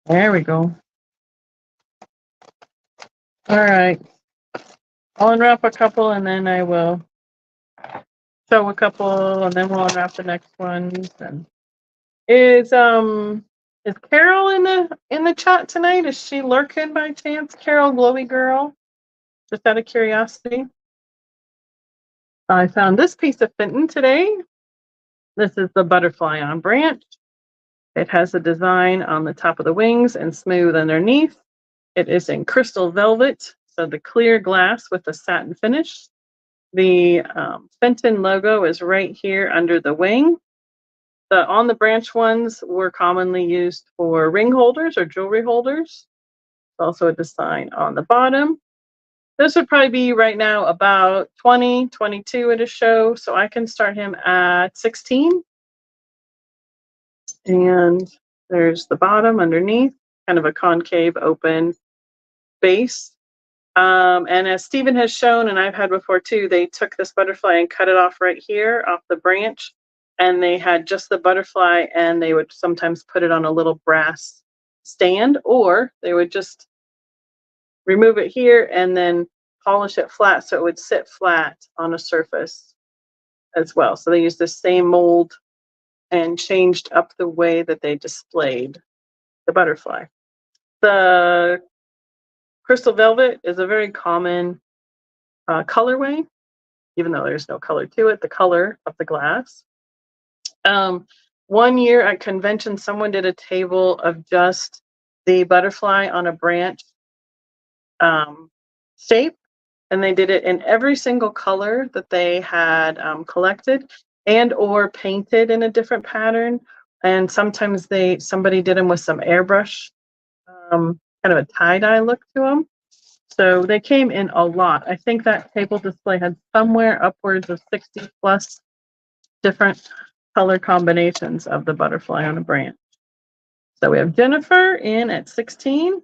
There we go. All right. I'll unwrap a couple and then I will show a couple and then we'll unwrap the next ones. And is Carol in the chat tonight? Is she lurking by chance? Carol, glowy girl? Just out of curiosity. I found this piece of Fenton today. This is the butterfly on branch. It has a design on the top of the wings and smooth underneath. It is in crystal velvet, so the clear glass with the satin finish. The Fenton logo is right here under the wing. The on the branch ones were commonly used for ring holders or jewelry holders. Also a design on the bottom. This would probably be right now about 20, 22 at a show, so I can start him at 16. And there's the bottom underneath, kind of a concave open base. And as Stephen has shown, and I've had before too, they took this butterfly and cut it off right here off the branch, and they had just the butterfly, and they would sometimes put it on a little brass stand, or they would just remove it here and then polish it flat so it would sit flat on a surface as well. So they used the same mold and changed up the way that they displayed the butterfly. The crystal velvet is a very common colorway, even though there's no color to it, the color of the glass. One year at convention, someone did a table of just the butterfly on a branch shape, and they did it in every single color that they had collected and or painted in a different pattern. And sometimes somebody did them with some airbrush, kind of a tie-dye look to them. So they came in a lot. I think that table display had somewhere upwards of 60 plus different color combinations of the butterfly on a branch. So we have Jennifer in at 16.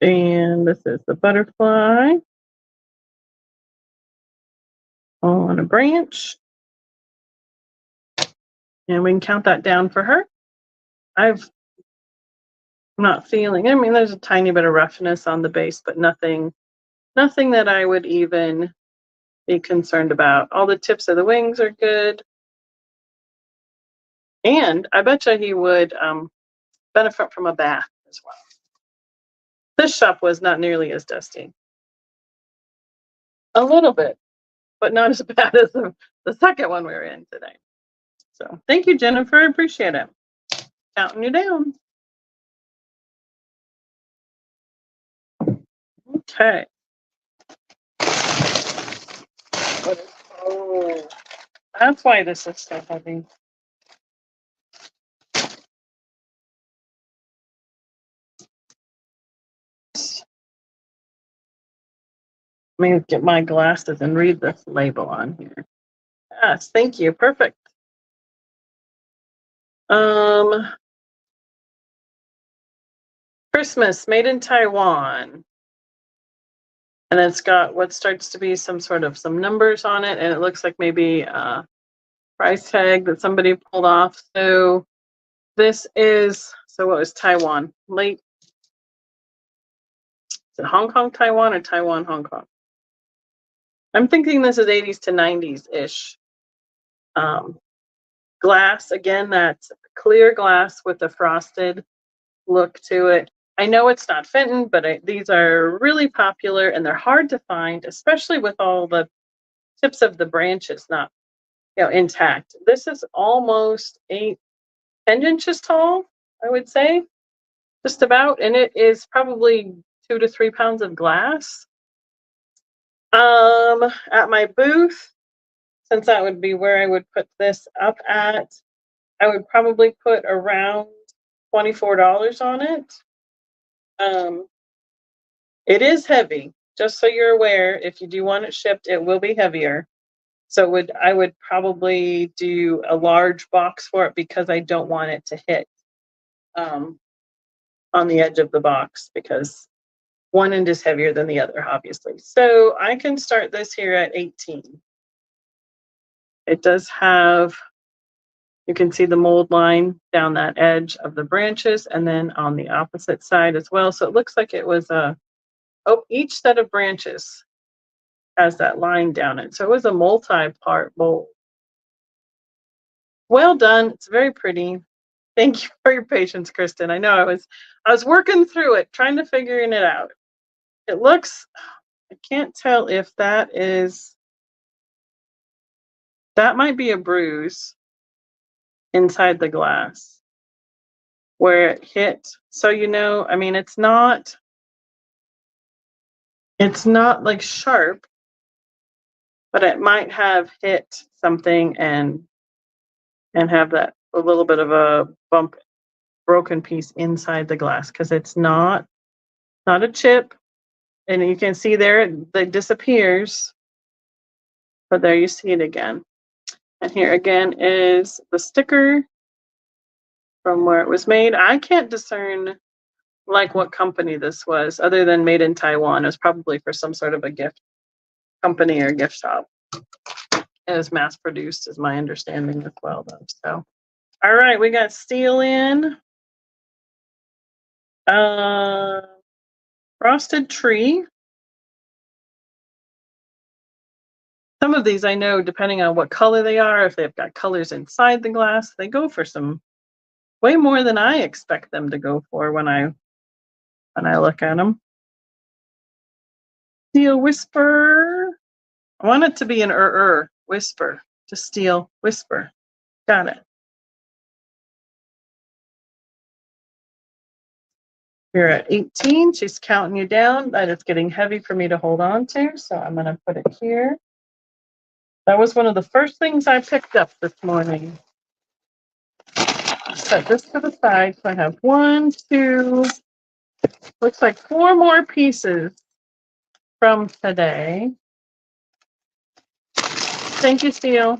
And this is the butterfly on a branch. And we can count that down for her. I'm not feeling, I mean, there's a tiny bit of roughness on the base, but nothing that I would even be concerned about. All the tips of the wings are good. And I bet you he would benefit from a bath as well. This shop was not nearly as dusty. A little bit, but not as bad as the second one we were in today. So thank you, Jennifer. I appreciate it. Counting you down. Okay. Oh, that's why this is so heavy. Let me get my glasses and read this label on here. Yes, thank you. Perfect. Christmas made in Taiwan. And it's got what starts to be some numbers on it, and it looks like maybe a price tag that somebody pulled off. So this is, so what was Taiwan? Late, is it Hong Kong, Taiwan, or Taiwan, Hong Kong? I'm thinking this is 80s to 90s-ish. Glass, again, that's clear glass with a frosted look to it. I know it's not Fenton, but these are really popular and they're hard to find, especially with all the tips of the branches not, intact. This is almost 10 inches tall, I would say, just about, and it is probably 2 to 3 pounds of glass. At my booth, since that would be where I would put this up at, I would probably put around $24 on it. It is heavy, just so you're aware. If you do want it shipped, it will be heavier. So I would probably do a large box for it because I don't want it to hit on the edge of the box, because one end is heavier than the other, obviously. So I can start this here at 18. It does have, you can see the mold line down that edge of the branches and then on the opposite side as well. So it looks like it was each set of branches has that line down it. So it was a multi-part mold. Well done. It's very pretty. Thank you for your patience, Kristen. I know I was working through it, trying to figuring it out. It looks, I can't tell if that might be a bruise inside the glass where it hit. So I mean, it's not like sharp, but it might have hit something and have that a little bit of a bump, broken piece inside the glass, because it's not a chip, and you can see there it disappears, but there you see it again. And here again is the sticker from where it was made. I can't discern like what company this was, other than made in Taiwan. It was probably for some sort of a gift company or gift shop. It was mass produced, is my understanding as well, though. So, all right, we got steel in. Frosted tree. Some of these I know, depending on what color they are, if they've got colors inside the glass, they go for some way more than I expect them to go for when I look at them. Steel whisper. I want it to be an whisper. To steel whisper. Got it. You're at 18. She's counting you down. That is getting heavy for me to hold on to, so I'm going to put it here. That was one of the first things I picked up this morning. Set this to the side. So I have 1, 2, looks like 4 more pieces from today. Thank you, Steel.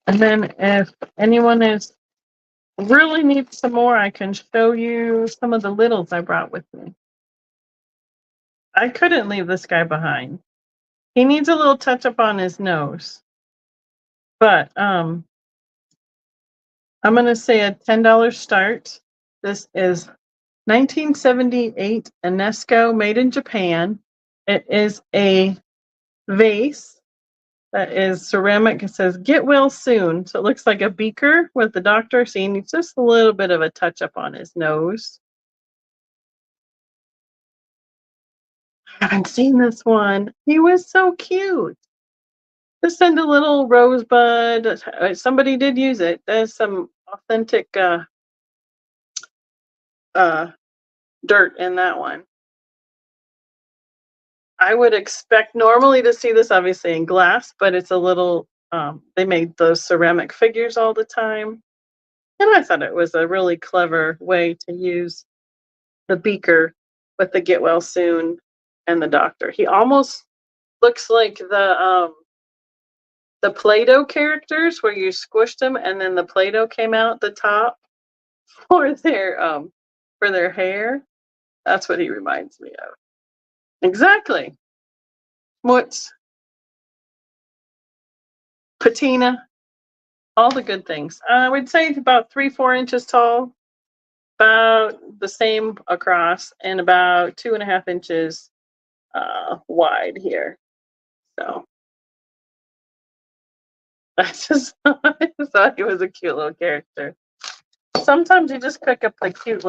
And then if anyone really needs some more, I can show you some of the littles I brought with me. I couldn't leave this guy behind. He needs a little touch up on his nose. But I'm going to say a $10 start. This is 1978 Enesco, made in Japan. It is a vase that is ceramic. It says "Get well soon." So it looks like a beaker with the doctor seeing just a little bit of a touch up on his nose. I haven't seen this one. He was so cute. Just send a little rosebud. Somebody did use it. There's some authentic dirt in that one. I would expect normally to see this obviously in glass, but it's a little, they made those ceramic figures all the time. And I thought it was a really clever way to use the beaker with the "Get well soon" and the doctor. He almost looks like the Play-Doh characters where you squished them and then the Play-Doh came out the top for their hair. That's what he reminds me of. Exactly. What's patina? All the good things. I would say about 3-4 inches tall, about the same across, and about 2.5 inches wide here. So I just thought he was a cute little character. Sometimes you just pick up the cute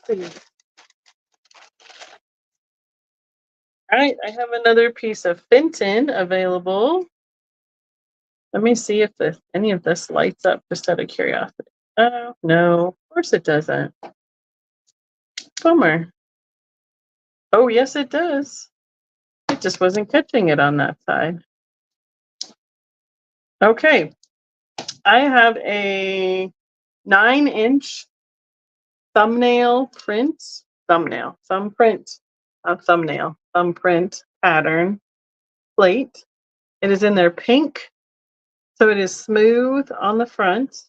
things. All right, I have another piece of Fenton available. Let me see if any of this lights up, just out of curiosity. Oh, no, of course it doesn't. Bummer. Oh, yes, it does. It just wasn't catching it on that side. Okay, I have a 9-inch thumbprint pattern plate. It is in there pink, so it is smooth on the front.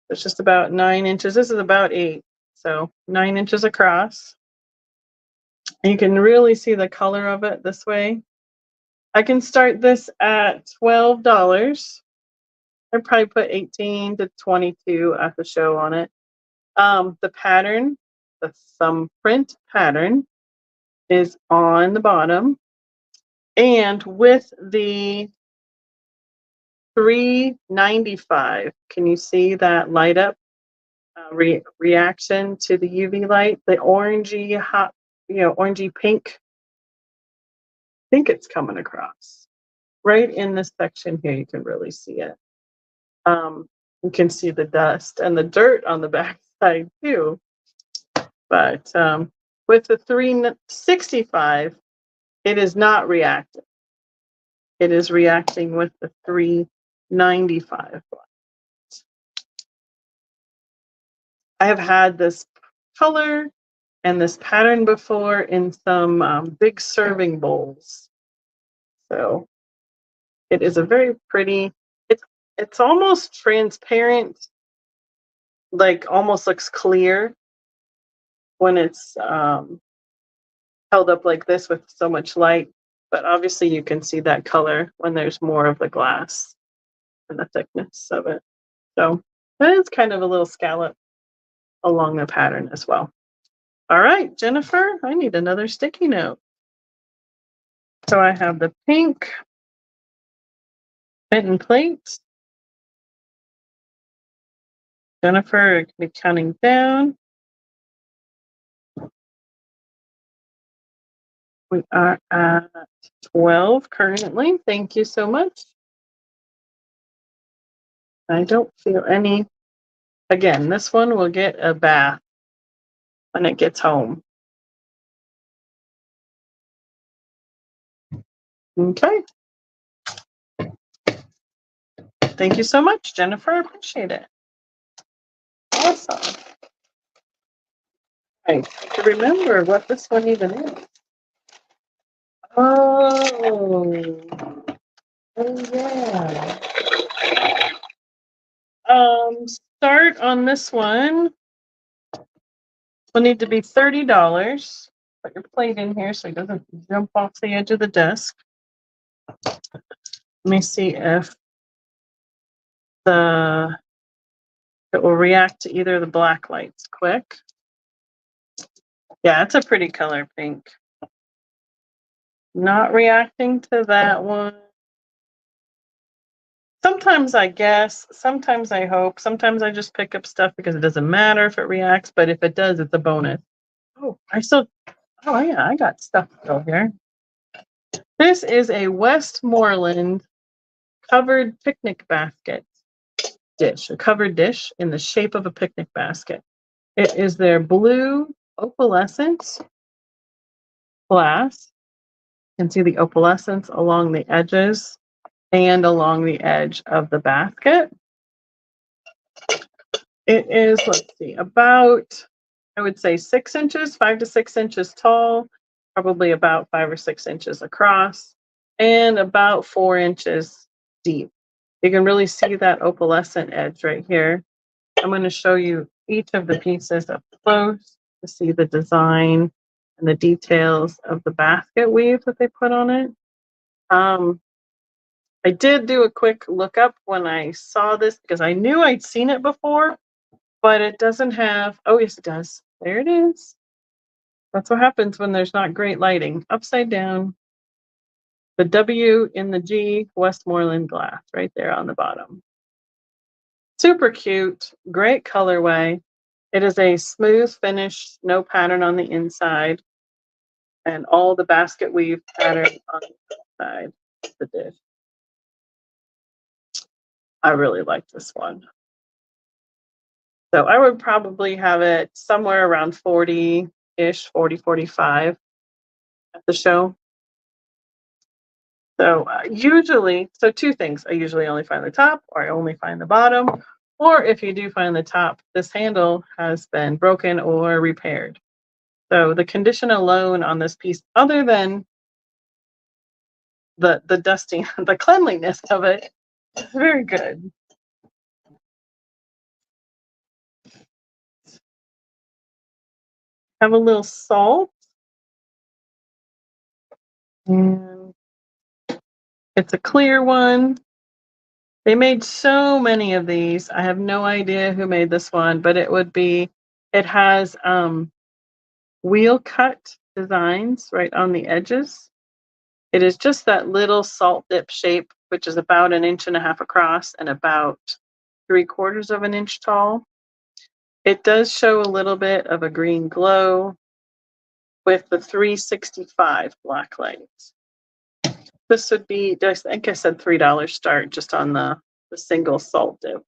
It's just about 9 inches. This is about 8, so 9 inches across. And you can really see the color of it this way. I can start this at $12. I'd probably put 18 to 22 at the show on it. The pattern, the thumbprint pattern, is on the bottom. And with the $3.95, can you see that light up reaction to the UV light? The orangey hot, orangey pink. I think it's coming across. Right in this section here, you can really see it. You can see the dust and the dirt on the back side too. But with the 365, it is not reacting. It is reacting with the 395. I have had this color and this pattern before in some big serving bowls. So it is a very pretty, it's almost transparent, like almost looks clear when it's held up like this with so much light. But obviously you can see that color when there's more of the glass and the thickness of it. So that is kind of a little scallop along the pattern as well. All right, Jennifer, I need another sticky note. So I have the pink Fenton plate. Jennifer can be counting down. We are at 12 currently. Thank you so much. I don't feel any. Again, this one will get a bath when it gets home. Okay. Thank you so much, Jennifer. I appreciate it. Awesome. Right. To remember what this one even is. Oh. Oh yeah. Start on this one will need to be $30. Put your plate in here so it doesn't jump off the edge of the desk. Let me see if it will react to either of the black lights quick. Yeah, it's a pretty color pink. Not reacting to that one. Sometimes I guess, sometimes I hope, sometimes I just pick up stuff because it doesn't matter if it reacts, but if it does, it's a bonus. Oh, yeah, I got stuff still here. This is a Westmoreland covered picnic basket dish, a covered dish in the shape of a picnic basket. It is their blue opalescent glass. You can see the opalescence along the edges and along the edge of the basket. It is, let's see, about, I would say 6 inches, 5 to 6 inches tall, probably about 5 or 6 inches across, and about 4 inches deep. You can really see that opalescent edge right here. I'm going to show you each of the pieces up close to see the design and the details of the basket weave that they put on it. I did do a quick lookup when I saw this because I knew I'd seen it before, but it doesn't have, oh yes it does. There it is. That's what happens when there's not great lighting. Upside down. The W in the G, Westmoreland glass, right there on the bottom. Super cute, great colorway. It is a smooth finish, no pattern on the inside, and all the basket weave pattern on the side of the dish. I really like this one. So I would probably have it somewhere around 40-ish, 40, 45 at the show. So usually, so two things. I usually only find the top, or I only find the bottom. Or if you do find the top, this handle has been broken or repaired. So the condition alone on this piece, other than the dusting, the cleanliness of it, is very good. Have a little salt. And it's a clear one. They made so many of these. I have no idea who made this one, but it has wheel cut designs right on the edges. It is just that little salt dip shape, which is about 1.5 inches across and about 3/4 of an inch tall. It does show a little bit of a green glow with the 365 black lights. This would be, I think I said $3 start just on the single salt dip.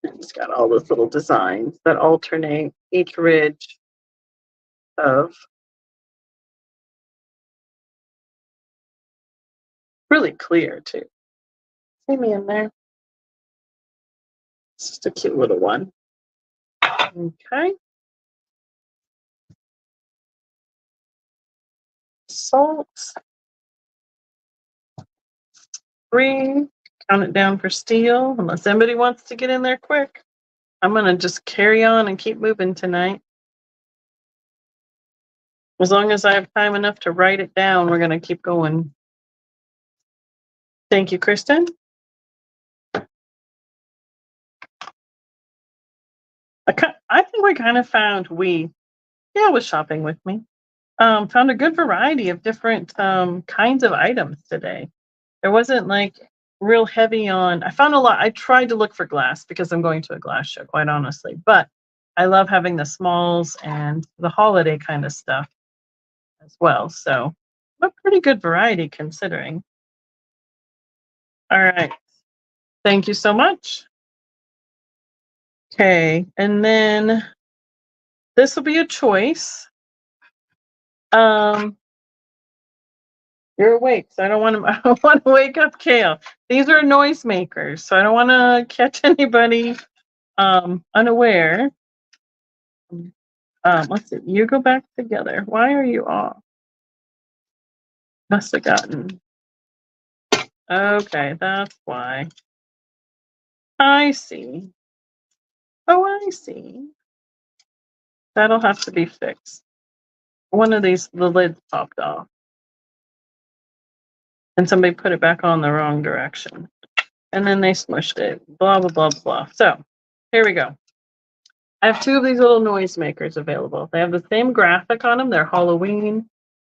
It's got all those little designs that alternate each ridge of really clear too. See me in there. It's just a cute little one. Okay. Salt. 3. Count it down for steel, unless anybody wants to get in there quick. I'm going to just carry on and keep moving tonight. As long as I have time enough to write it down, we're going to keep going. Thank you, Kristen. I think we kind of found, Gail was shopping with me, found a good variety of different kinds of items today. There wasn't like real heavy on, I found a lot. I tried to look for glass because I'm going to a glass show, quite honestly, but I love having the smalls and the holiday kind of stuff as well. So a pretty good variety considering. All right. Thank you so much. Okay. And then this will be a choice. You're awake, so I don't want to wake up Kale. These are noisemakers, so I don't want to catch anybody unaware. Let's see. You go back together. Why are you off? Must have gotten. Okay, that's why. I see. Oh, I see. That'll have to be fixed. One of these, the lid popped off. And somebody put it back on the wrong direction. And then they smushed it. Blah, blah, blah, blah. So, here we go. I have 2 of these little noisemakers available. They have the same graphic on them. They're Halloween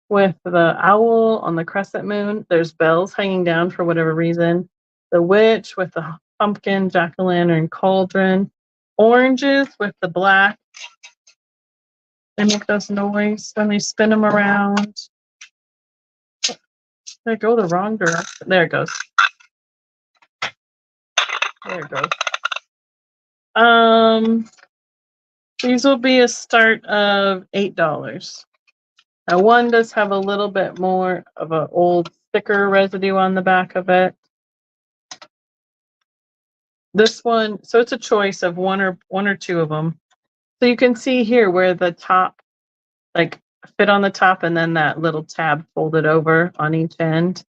with the owl on the crescent moon. There's bells hanging down for whatever reason. The witch with the pumpkin, jack-o'-lantern, cauldron. Oranges with the black. They make those noise when they spin them around. They go the wrong direction. There it goes. There it goes. These will be a start of $8. Now one does have a little bit more of an old sticker residue on the back of it. This one, so it's a choice of one or 2 of them. So you can see here where the top, like fit on the top and then that little tab folded over on each end.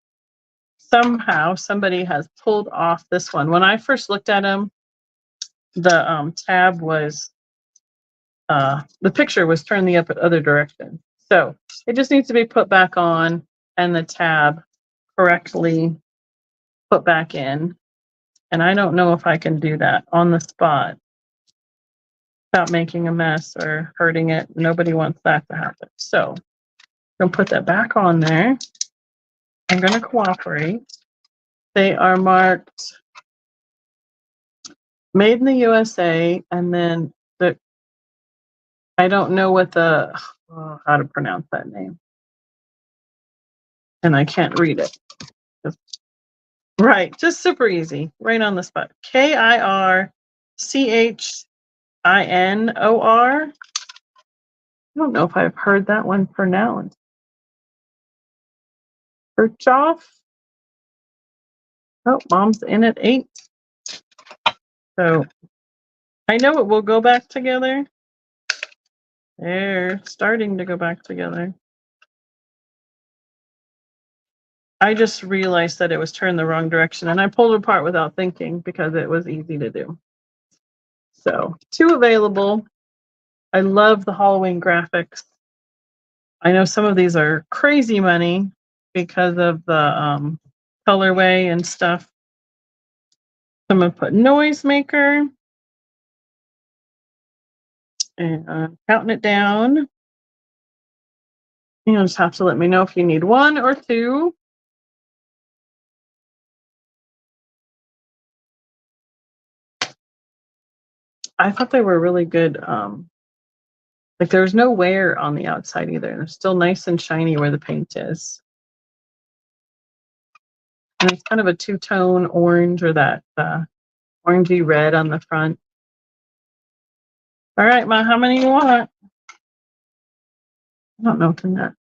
Somehow somebody has pulled off this one. When I first looked at them, the tab was, the picture was turned the other direction. So it just needs to be put back on and the tab correctly put back in. And I don't know if I can do that on the spot without making a mess or hurting it. Nobody wants that to happen. So I'm going to put that back on there. I'm going to cooperate. They are marked made in the USA, and then I don't know what how to pronounce that name. And I can't read it. Right, just super easy, right on the spot. KIRCHINOR. I don't know if I've heard that one pronounced. Kirchhoff. Oh, mom's in at 8. So I know it will go back together. They're starting to go back together. I just realized that it was turned the wrong direction and I pulled it apart without thinking because it was easy to do. So 2 available. I love the Halloween graphics. I know some of these are crazy money because of the colorway and stuff. I'm going to put noisemaker. And counting it down. You'll just have to let me know if you need one or two. I thought they were really good. Like there's no wear on the outside either. They're still nice and shiny where the paint is. And it's kind of a two-tone orange or that orangey red on the front. All right, Ma, how many you want? I don't know from that.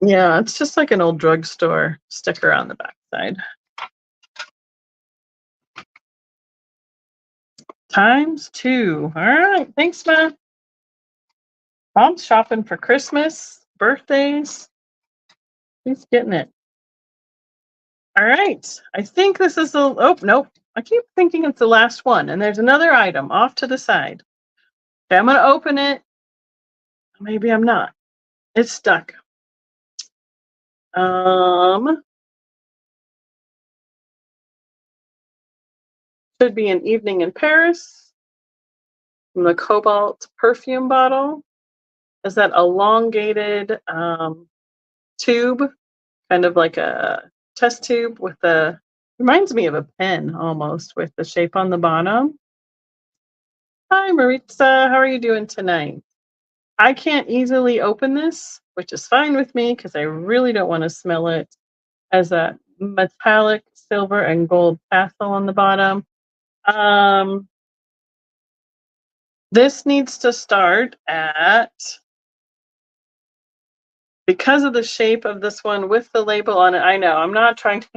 Yeah, it's just like an old drugstore sticker on the backside. ×2. All right, thanks, Ma. Mom's shopping for Christmas, birthdays. She's getting it. All right, I think this is the, oh, nope. I keep thinking it's the last one, and there's another item off to the side. Okay, I'm going to open it. Maybe I'm not. It's stuck. Should be an Evening in Paris from the Cobalt perfume bottle. Is that elongated tube, kind of like a test tube with a, reminds me of a pen almost with the shape on the bottom. Hi, Maritza. How are you doing tonight? I can't easily open this, which is fine with me because I really don't want to smell it. As a metallic silver and gold tassel on the bottom. This needs to start at, because of the shape of this one with the label on it. I know, I'm not trying to,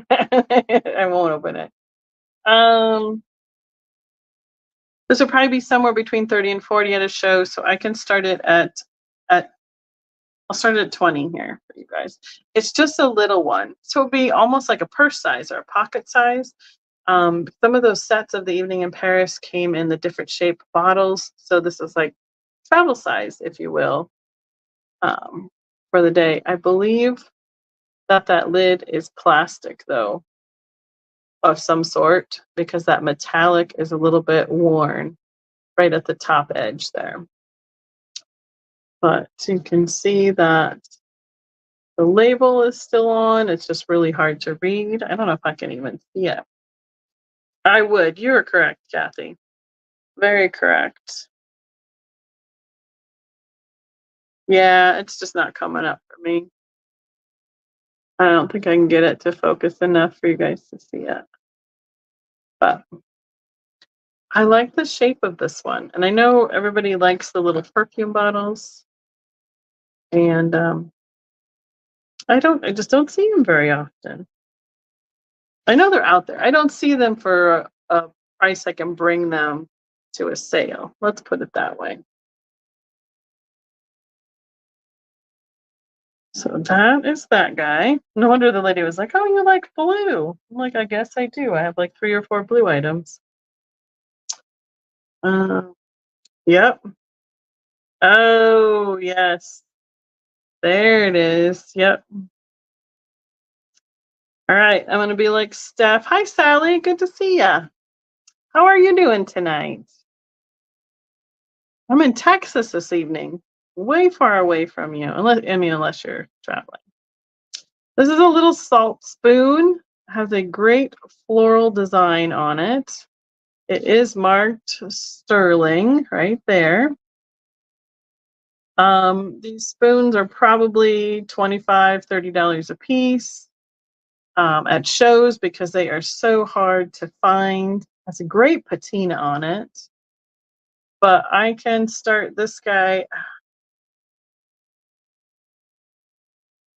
I won't open it. This will probably be somewhere between 30 and 40 at a show, so I can start it at I'll start it at 20 here for you guys. It's just a little one, so it'll be almost like a purse size or a pocket size. Some of those sets of the Evening in Paris came in the different shape bottles, so this is like travel size, if you will, for the day. I believe that lid is plastic, though, of some sort, because that metallic is a little bit worn right at the top edge there. But you can see that the label is still on. It's just really hard to read. I don't know if I can even see it. I would. You're correct, Kathy. Very correct. Yeah, it's just not coming up for me. I don't think I can get it to focus enough for you guys to see it. But I like the shape of this one. And I know everybody likes the little perfume bottles. And I just don't see them very often. I know they're out there. I don't see them for a price I can bring them to a sale. Let's put it that way. So that is that guy. No wonder the lady was like, oh, you like blue. I'm like, I guess I do. I have like 3 or 4 blue items. Yep. Oh, yes. There it is. Yep. All right. I'm going to be like Steph. Hi, Sally. Good to see ya. How are you doing tonight? I'm in Texas this evening. Way far away from you. Unless you're traveling. This is a little salt spoon. Has a great floral design on it. It is marked sterling right there. These spoons are probably $25, $30 a piece at shows because they are so hard to find. Has a great patina on it. But I can start this guy.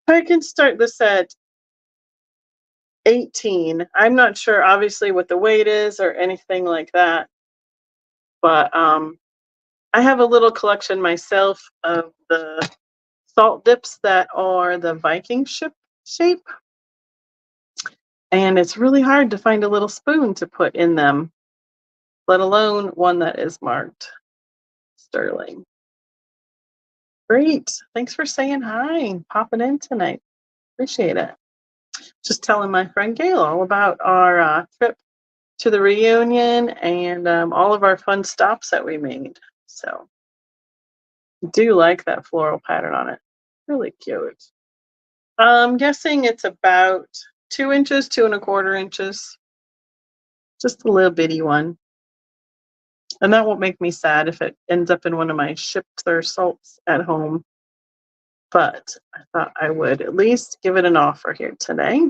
I can start this at 18. I'm not sure, obviously, what the weight is or anything like that. But I have a little collection myself of the salt dips that are the Viking ship shape. And it's really hard to find a little spoon to put in them, let alone one that is marked sterling. Great. Thanks for saying hi and popping in tonight. Appreciate it. Just telling my friend Gail all about our trip to the reunion and all of our fun stops that we made. So I do like that floral pattern on it. Really cute. I'm guessing it's about 2 inches, 2¼ inches. Just a little bitty one. And that won't make me sad if it ends up in one of my shipped salts at home. But I thought I would at least give it an offer here today.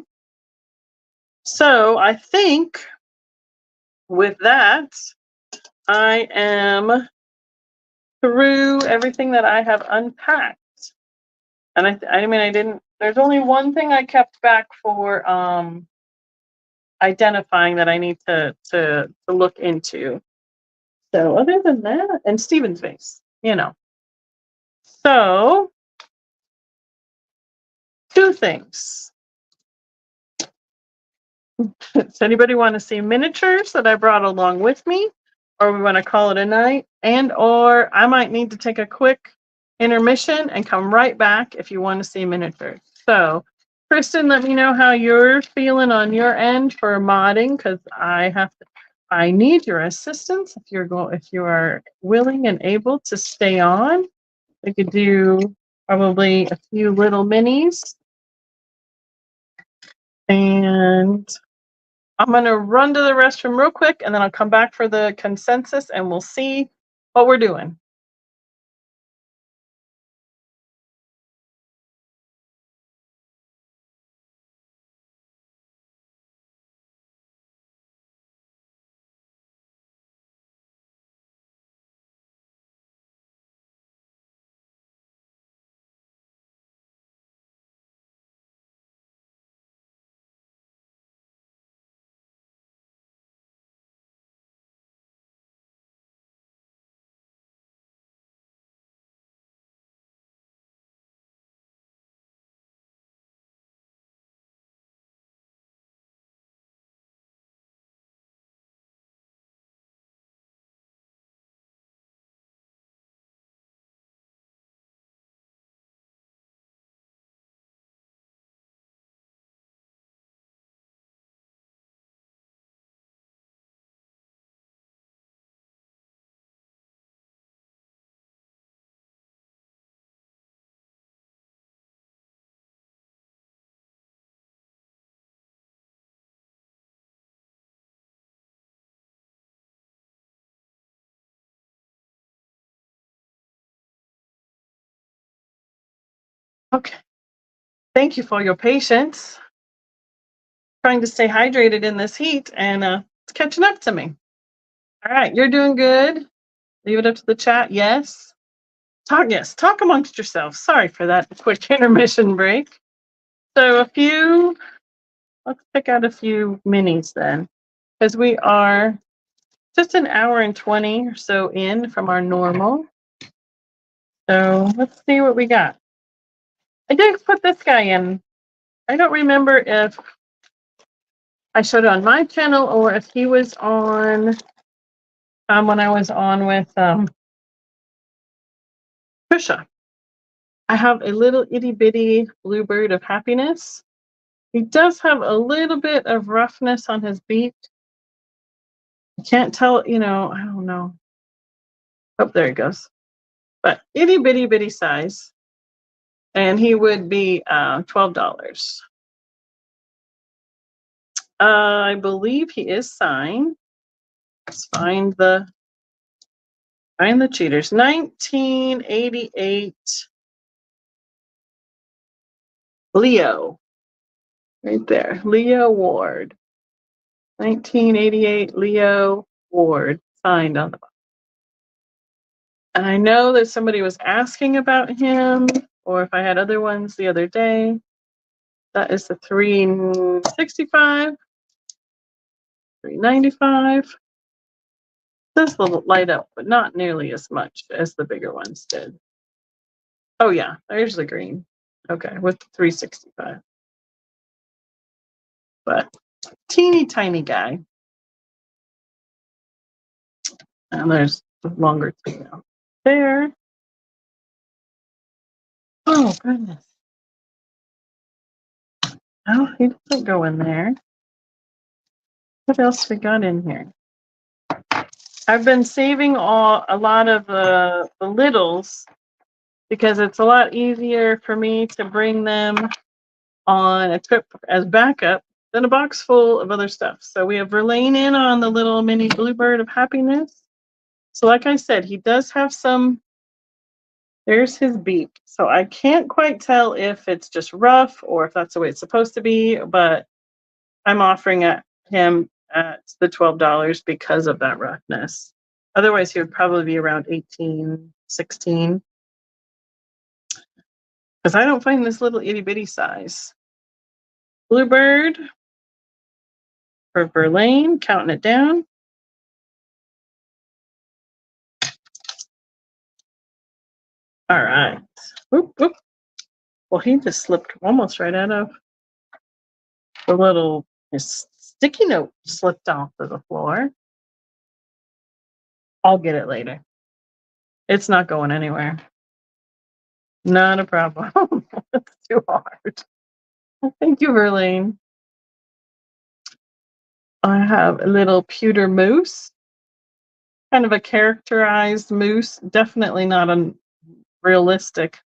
So I think with that, I am through everything that I have unpacked. And I mean, I didn't, there's only one thing I kept back for identifying that I need to look into. So other than that, and Stephen's face, you know. So 2 things. Does anybody want to see miniatures that I brought along with me? Or we want to call it a night? And or I might need to take a quick intermission and come right back if you want to see miniatures. So Kristen, let me know how you're feeling on your end for modding, because I need your assistance if you are willing and able to stay on. We could do probably a few little minis. And I'm going to run to the restroom real quick, and then I'll come back for the consensus, and we'll see what we're doing. Okay. Thank you for your patience. Trying to stay hydrated in this heat, and it's catching up to me. All right, you're doing good. Leave it up to the chat. Yes. Talk amongst yourselves. Sorry for that quick intermission break. So let's pick out a few minis then, because we are just an hour and 20 or so in from our normal. So let's see what we got. I did put this guy in. I don't remember if I showed it on my channel or if he was on when I was on with Trisha. I have a little itty bitty bluebird of happiness. He does have a little bit of roughness on his beak. I can't tell, I don't know. Oh, there he goes. But itty bitty size. And he would be $12. I believe he is signed. Let's find the cheaters. 1988 Leo. Right there. Leo Ward. 1988 Leo Ward. Signed on the box. And I know that somebody was asking about him, or if I had other ones the other day. That is the 365, 395. This will light up, but not nearly as much as the bigger ones did. Oh yeah, there's the green. Okay, with the 365. But teeny tiny guy. And there's the longer tail there. Oh goodness. Oh, he doesn't go in there. What else we got in here? I've been saving a lot of the littles because it's a lot easier for me to bring them on a trip as backup than a box full of other stuff. So we have Verlaine in on the little mini bluebird of happiness. So like I said, he does have some, there's his beak. So I can't quite tell if it's just rough or if that's the way it's supposed to be, but I'm offering him at the $12 because of that roughness. Otherwise, he would probably be around 18, 16. Because I don't find this little itty bitty size. Bluebird for Verlaine, counting it down. All right. Whoop, whoop. Well, he just slipped almost right out of the little, his sticky note slipped off of the floor. I'll get it later. It's not going anywhere. Not a problem. It's too hard. Thank you, Verlaine. I have a little pewter moose. Kind of a characterized moose. Definitely not a realistic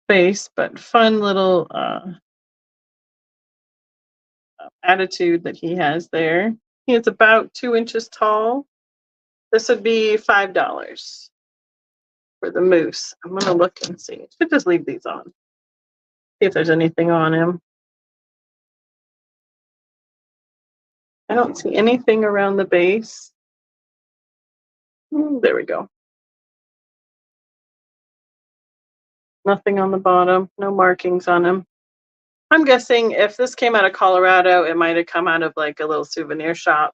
face, but fun little attitude that he has there. He is about 2 inches tall. This would be $5 for the moose. I'm gonna look and see. I should just leave these on. See if there's anything on him. I don't see anything around the base. There we go. Nothing on the bottom, no markings on him. I'm guessing if this came out of Colorado, it might have come out of like a little souvenir shop.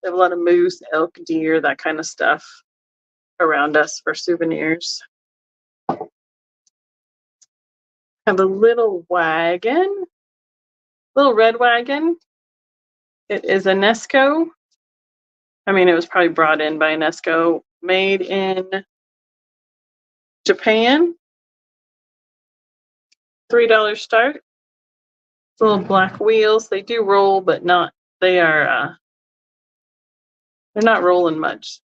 They have a lot of moose, elk, deer, that kind of stuff around us for souvenirs. Have a little wagon, little red wagon. It is a Nesco. I mean, it was probably brought in by Nesco, made in Japan. $3 start. Little black wheels. They do roll, but not. They are. They're not rolling much.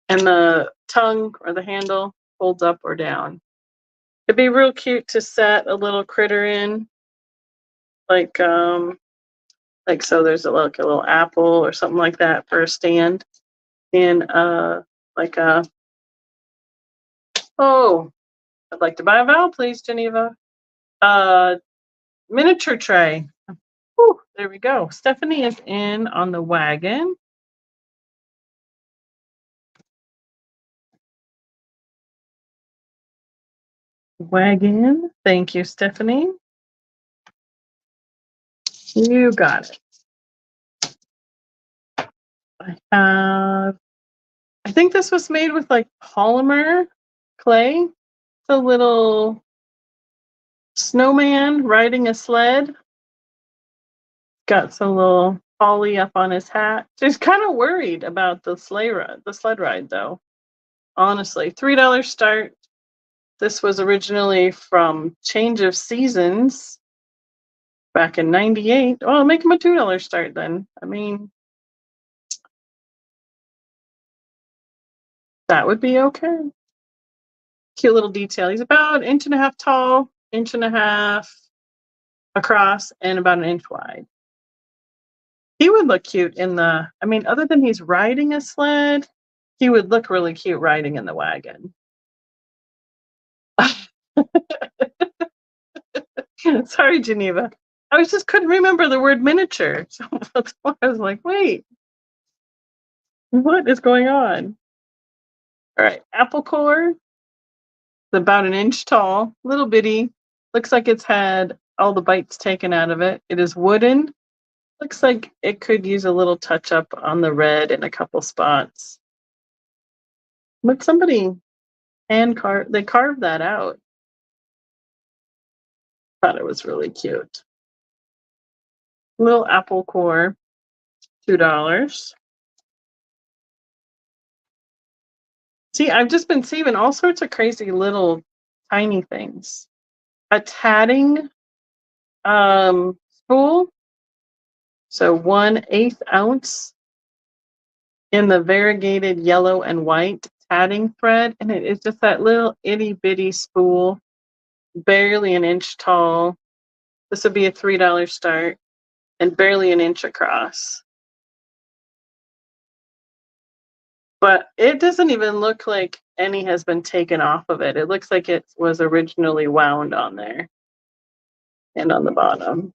And the tongue or the handle folds up or down. It'd be real cute to set a little critter in, like so. There's like a little apple or something like that for a stand. In like a. Oh, I'd like to buy a vowel, please, Geneva. Miniature tray. Whew, there we go. Stephanie is in on the wagon. Wagon. Thank you, Stephanie. You got it. I think this was made with like polymer clay. It's a little snowman riding a sled. Got some little holly up on his hat. She's kind of worried about the sled ride though. Honestly, $3 start. This was originally from Change of Seasons back in '98. Oh, I'll make him a $2 start then. I mean, that would be okay. Cute little detail. He's about 1.5 inches tall, 1.5 inches across, and about 1 inch wide. He would look cute in the, I mean, other than he's riding a sled, he would look really cute riding in the wagon. Sorry, Geneva. I just couldn't remember the word miniature. So that's why I was like, wait, what is going on? All right, apple core. It's about 1 inch tall, little bitty. Looks like it's had all the bites taken out of it. It is wooden. Looks like it could use a little touch up on the red in a couple spots. But somebody they carved that out. Thought it was really cute. Little apple core, $2. See, I've just been saving all sorts of crazy little tiny things. A tatting spool. So 1/8 ounce in the variegated yellow and white tatting thread. And it is just that little itty bitty spool, barely an inch tall. This would be a $3 start and barely an inch across. But it doesn't even look like any has been taken off of it. It looks like it was originally wound on there and on the bottom.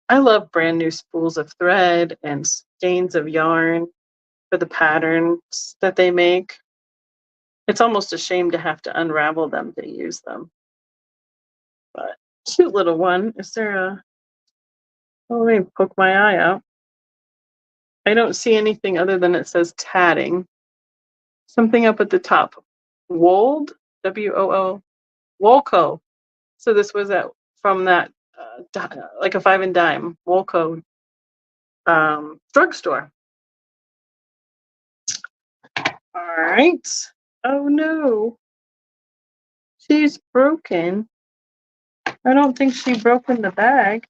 I love brand new spools of thread and skeins of yarn for the patterns that they make. It's almost a shame to have to unravel them to use them. But cute little one. Is there a... Oh, let me poke my eye out. I don't see anything other than it says tatting. Something up at the top. Wold? W-O-O. Wolco. So this was from that, like a 5 and dime, Wolco drugstore. All right. Oh no. She's broken. I don't think she broke in the bag.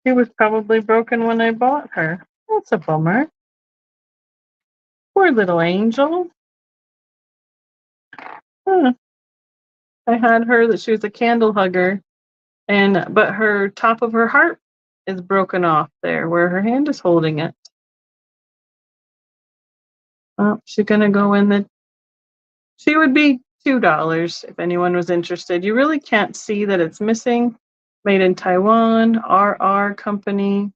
She was probably broken when I bought her. That's a bummer. Poor little angel. Huh. I had her that she was a candle hugger, but her top of her heart is broken off there where her hand is holding it. Oh, she's gonna go in the... She would be $2 if anyone was interested. You really can't see that it's missing. Made in Taiwan, RR company.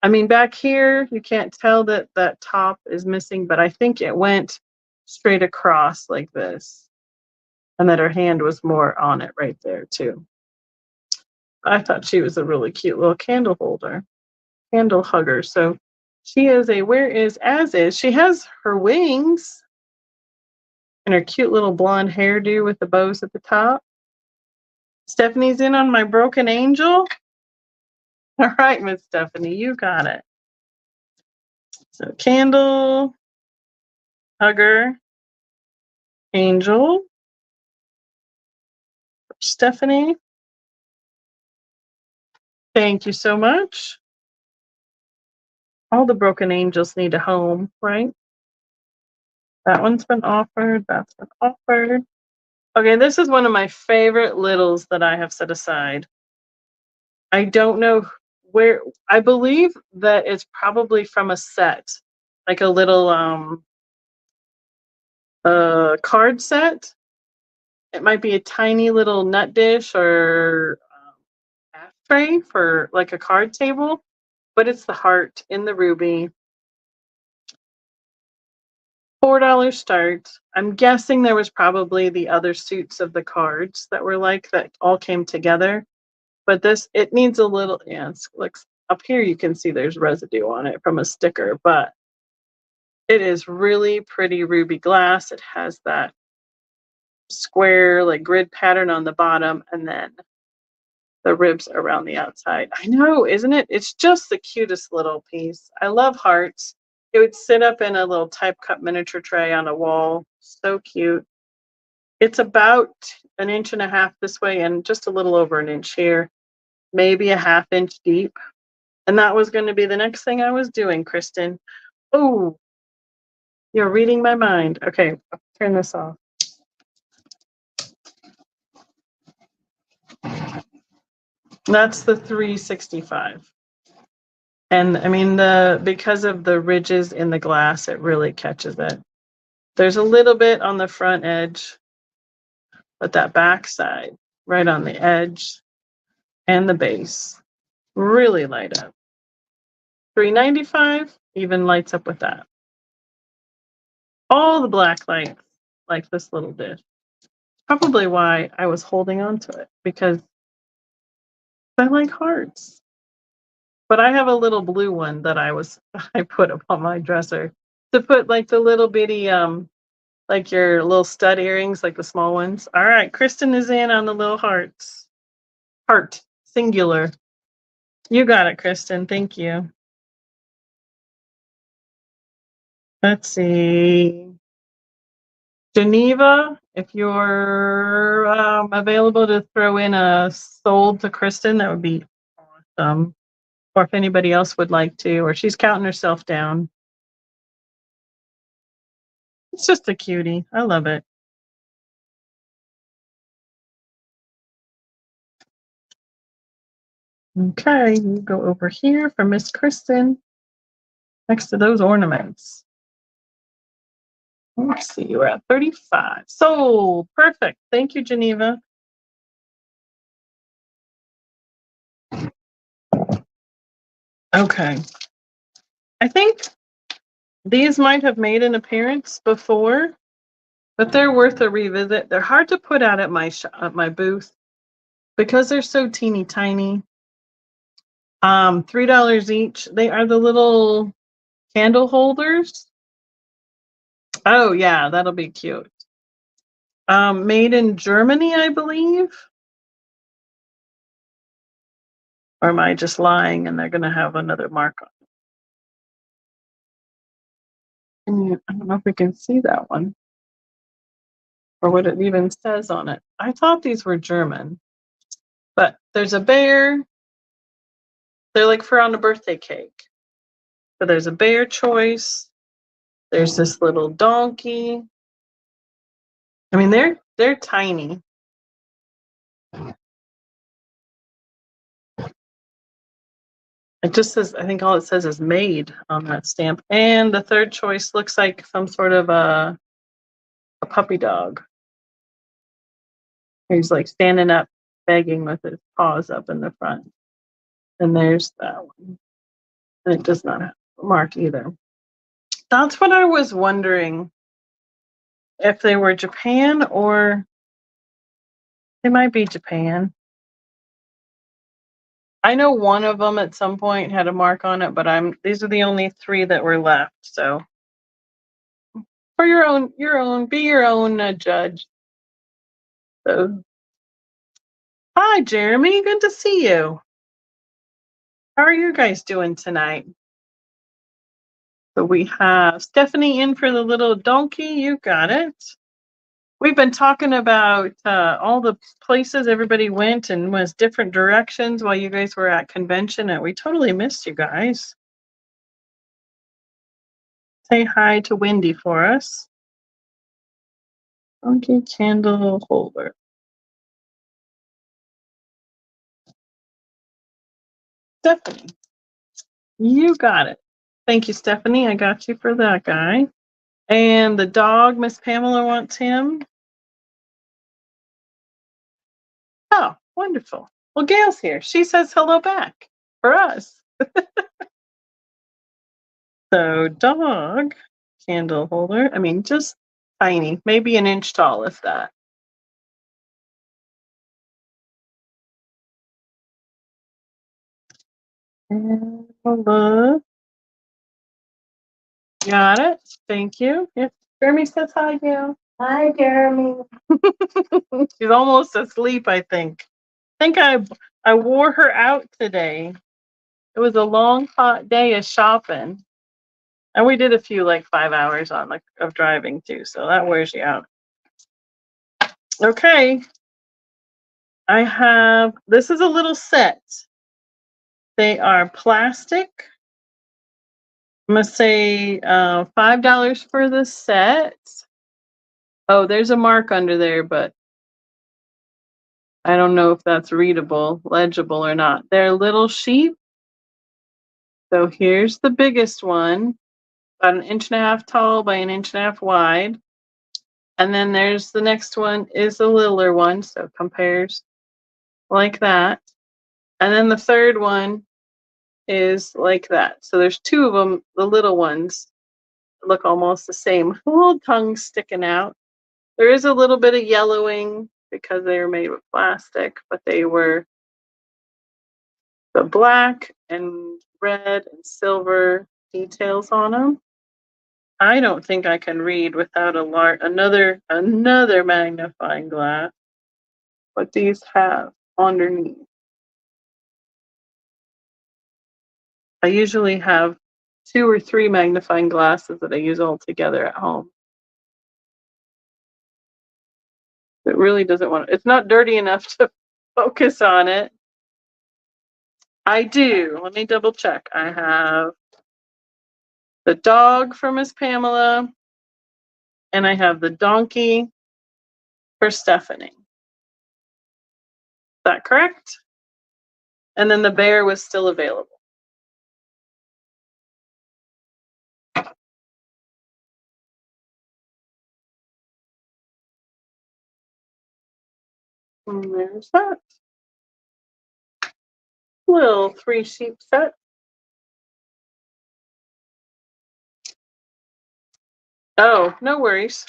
I mean, back here, you can't tell that that top is missing, but I think it went straight across like this. And that her hand was more on it right there too. I thought she was a really cute little candle holder, candle hugger. So she is a where is as is. She has her wings and her cute little blonde hairdo with the bows at the top. Stephanie's in on my broken angel. All right, Miss Stephanie, you got it. So candle, hugger, angel, Stephanie. Thank you so much. All the broken angels need a home, right? That one's been offered. That's been offered. Okay, this is one of my favorite littles that I have set aside. I don't know where... I believe that it's probably from a set, like a little card set. It might be a tiny little nut dish or ashtray for like a card table, but it's the heart in the ruby. $4 start. I'm guessing there was probably the other suits of the cards that were like that all came together. But this, it needs a little, yeah, it's like up here you can see there's residue on it from a sticker, but it is really pretty ruby glass. It has that square like grid pattern on the bottom and then the ribs around the outside. I know, isn't it? It's just the cutest little piece. I love hearts. It would sit up in a little type cut miniature tray on a wall. So cute. It's about 1.5 inches this way and just a little over an inch here, maybe a 1/2 inch deep. And that was going to be the next thing I was doing, Kristen. Oh, you're reading my mind. Okay, I'll turn this off. That's the 365. And I mean, because of the ridges in the glass, it really catches it. There's a little bit on the front edge, but that back side, right on the edge and the base, really light up. $3.95 even lights up with that. All the black lights, like this little dish. Probably why I was holding on to it, because I like hearts. But I have a little blue one that I put up on my dresser to put like the little bitty like your little stud earrings, like the small ones. All right, Kristen is in on the little hearts. Heart, singular. You got it, Kristen. Thank you. Let's see. Geneva, if you're available to throw in a sold to Kristen, that would be awesome. or if anybody else would like to, or she's counting herself down. It's just a cutie. I love it. Okay, you go over here for Miss Kristen next to those ornaments. Let's see, we're at 35. Sold. Perfect. Thank you, Geneva. Okay. I think these might have made an appearance before, but they're worth a revisit. They're hard to put out at my booth because they're so teeny tiny. $3 each. They are the little candle holders. Oh yeah, that'll be cute. Made in Germany, I believe. Or am I just lying and they're gonna have another mark on it? I don't know if we can see that one. Or what it even says on it. I thought these were German. But there's a bear. They're like for on a birthday cake. So there's a bear choice. There's this little donkey. I mean, they're tiny. It just says, I think all it says is made on that stamp. And the third choice looks like some sort of a puppy dog. He's like standing up, begging with his paws up in the front. And there's that one. And it does not have a mark either. That's what I was wondering, if they were Japan or they might be Japan. I know one of them at some point had a mark on it, but these are the only 3 that were left. So for be your own judge. So, hi Jeremy, good to see you. How are you guys doing tonight? So we have Stephanie in for the little donkey. You got it. We've been talking about all the places everybody went and was different directions while you guys were at convention, and we totally missed you guys. Say hi to Wendy for us. Donkey candle holder. Stephanie, you got it. Thank you, Stephanie. I got you for that guy. And the dog, Miss Pamela wants him. Oh, wonderful. Well, Gail's here. She says hello back for us. So, dog candle holder. I mean, just tiny, maybe an inch tall, if that. And look. Got it. Thank you. Yes. Jeremy says hi, Gail. Hi, Jeremy. She's almost asleep, I think. I wore her out today. It was a long, hot day of shopping. And we did a few like 5 hours of driving too, so that wears you out. Okay. This is a little set. They are plastic. I'm gonna say $5 for the set. Oh, there's a mark under there, but I don't know if that's legible or not. They're little sheep. So here's the biggest one, about 1.5 inches tall by 1.5 inches wide. And then there's the next one is a littler one, so it compares like that. And then the third one is like that. So there's 2 of them, the little ones look almost the same. Little tongues sticking out. There is a little bit of yellowing because they were made with plastic, but they were the black and red and silver details on them. I don't think I can read without another magnifying glass. What these have underneath. I usually have 2 or 3 magnifying glasses that I use all together at home. It really doesn't want to, it's not dirty enough to focus on it. I do. Let me double check. I have the dog for Miss Pamela, and I have the donkey for Stephanie. Is that correct? And then the bear was still available. And there's that. Little 3 sheep set. Oh, no worries.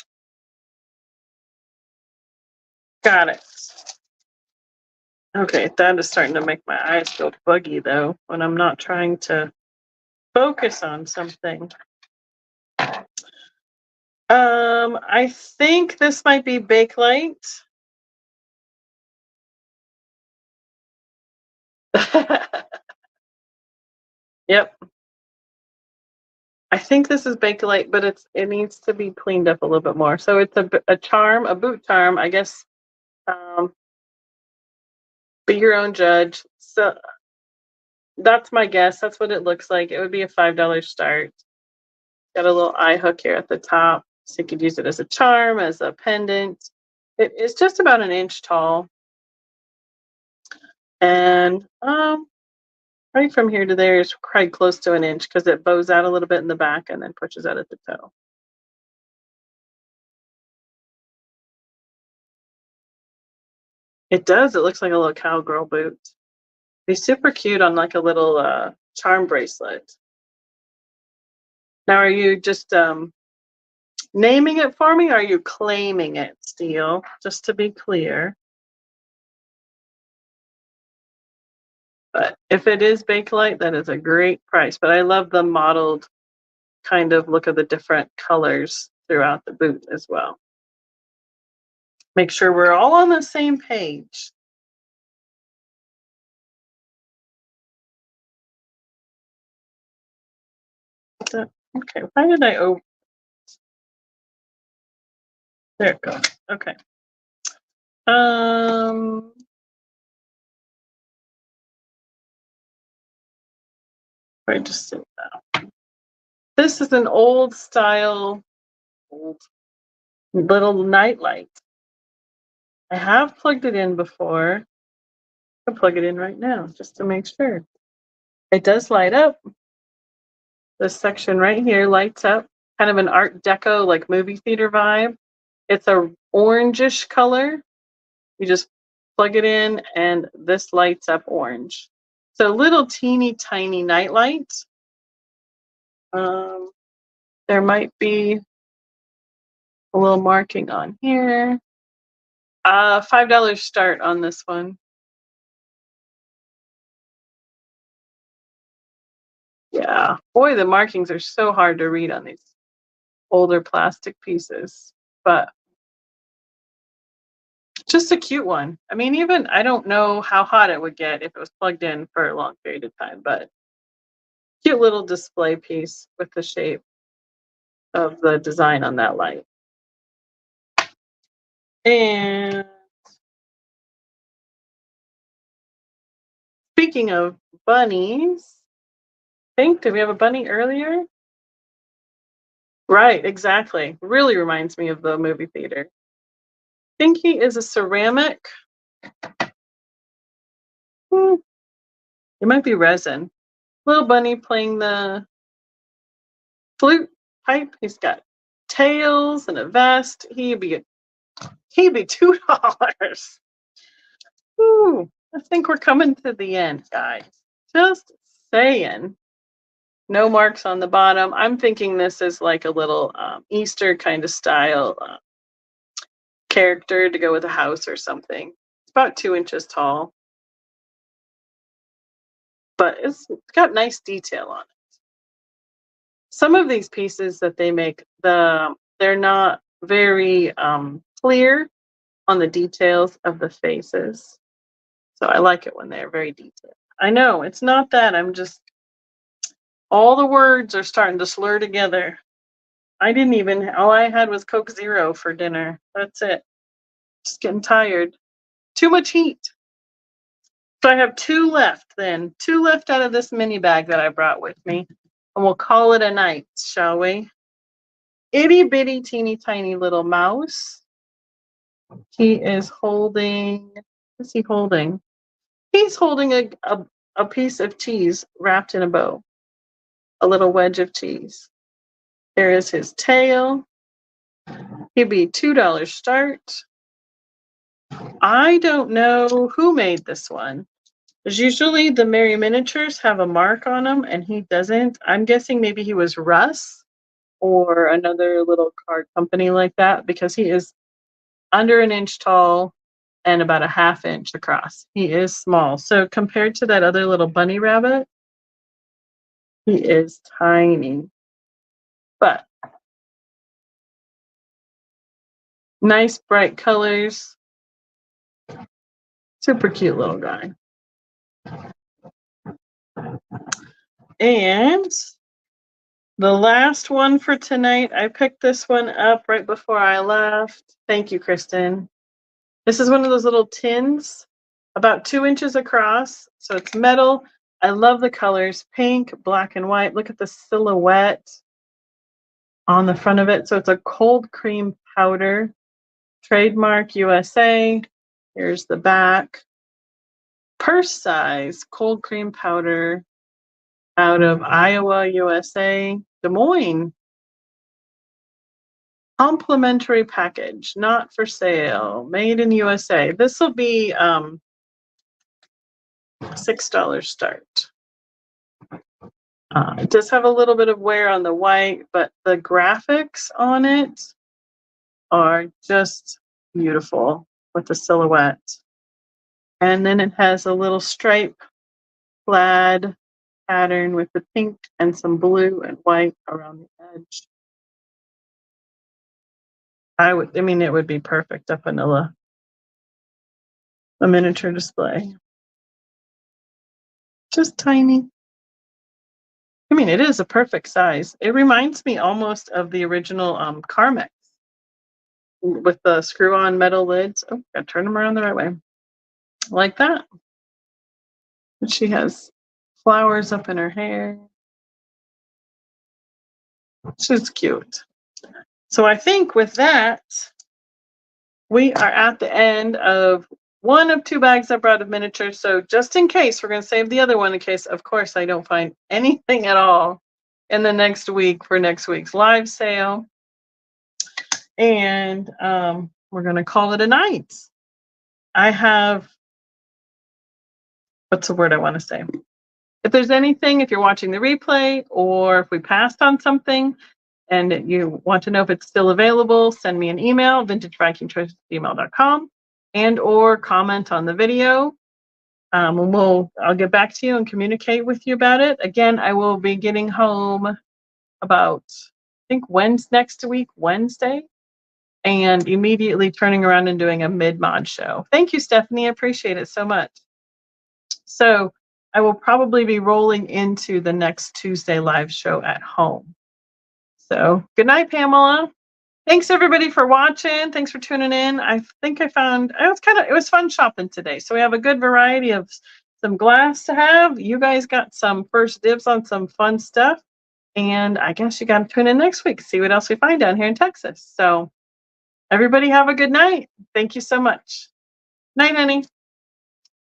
Got it. Okay, that is starting to make my eyes go buggy though when I'm not trying to focus on something. I think this might be Bakelite. Yep. I think this is Bakelite, but it needs to be cleaned up a little bit more. So it's a charm, a boot charm, I guess. Be your own judge. So that's my guess. That's what it looks like. It would be a $5 start. Got a little eye hook here at the top, so you could use it as a charm, as a pendant. It is just about an inch tall, and right from here to there is quite close to an inch because it bows out a little bit in the back and then pushes out at the toe. It does. It looks like a little cowgirl boot. Be super cute on like a little charm bracelet. Now, are you just naming it for me, or are you claiming it, Steele? Just to be clear. But if it is Bakelite, that is a great price. But I love the mottled kind of look of the different colors throughout the boot as well. Make sure we're all on the same page. Okay, why did I open? There it goes. Okay. I just did that. This is an old style, old little nightlight. I have plugged it in before. I'll plug it in right now just to make sure. It does light up. This section right here lights up, kind of an Art Deco, like movie theater vibe. It's a orangish color. You just plug it in and this lights up orange. So little teeny tiny nightlight. There might be a little marking on here. $5 start on this one. Yeah, boy, the markings are so hard to read on these older plastic pieces, but just a cute one. I mean, even I don't know how hot it would get if it was plugged in for a long period of time, but cute little display piece with the shape of the design on that light. And speaking of bunnies, did we have a bunny earlier? Right, exactly. Really reminds me of the movie theater. Pinky is a ceramic. It might be resin. Little bunny playing the flute pipe. He's got tails and a vest. He'd be $2. Ooh, I think we're coming to the end, guys. Just saying. No marks on the bottom. I'm thinking this is like a little Easter kind of style character to go with a house or something. It's about 2 inches tall, but it's got nice detail on it. Some of these pieces that they make, they're not very clear on the details of the faces. So I like it when they're very detailed. I know, it's not that. I'm just, all the words are starting to slur together. All I had was Coke Zero for dinner. That's it. Just getting tired. Too much heat. So I have 2 left then. 2 left out of this mini bag that I brought with me. And we'll call it a night, shall we? Itty bitty teeny tiny little mouse. He is holding, what's he holding? He's holding a piece of cheese wrapped in a bow. A little wedge of cheese. There is his tail. He'd be $2 start. I don't know who made this one. Because usually the Merry Miniatures have a mark on them and he doesn't. I'm guessing maybe he was Russ or another little card company like that because he is under an inch tall and about a ½ inch across. He is small. So compared to that other little bunny rabbit, he is tiny. But nice bright colors. Super cute little guy. And the last one for tonight, I picked this one up right before I left. Thank you, Kristen. This is one of those little tins, about 2 inches across. So it's metal. I love the colors, pink, black, and white. Look at the silhouette on the front of it. So it's a cold cream powder, trademark USA. Here's the back. Purse size cold cream powder out of Iowa, USA, Des Moines. Complimentary package, not for sale, made in USA. This will be $6 start. It does have a little bit of wear on the white, but the graphics on it are just beautiful with the silhouette. And then it has a little stripe plaid pattern with the pink and some blue and white around the edge. I mean, it would be perfect up in a miniature display. Just tiny. I mean, it is a perfect size. It reminds me almost of the original Carmex with the screw-on metal lids. Oh, gotta turn them around the right way. Like that. And she has flowers up in her hair. She's cute. So I think with that, we are at the end of one of 2 bags I brought of miniatures. So just in case, we're going to save the other one in case, of course, I don't find anything at all in the next week for next week's live sale. And we're going to call it a night. I have, what's the word I want to say? If there's anything, if you're watching the replay or if we passed on something and you want to know if it's still available, send me an email, vintagevikingtreasures@gmail.com, and or comment on the video. I'll get back to you and communicate with you about it. Again, I will be getting home about, I think, next week, Wednesday, and immediately turning around and doing a mid-mod show. Thank you, Stephanie. I appreciate it so much. So I will probably be rolling into the next Tuesday live show at home. So good night, Pamela. Thanks everybody for watching. Thanks for tuning in. I think it was fun shopping today. So we have a good variety of some glass to have. You guys got some first dibs on some fun stuff. And I guess you got to tune in next week, see what else we find down here in Texas. So everybody have a good night. Thank you so much. Night, honey.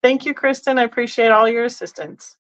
Thank you, Kristen. I appreciate all your assistance.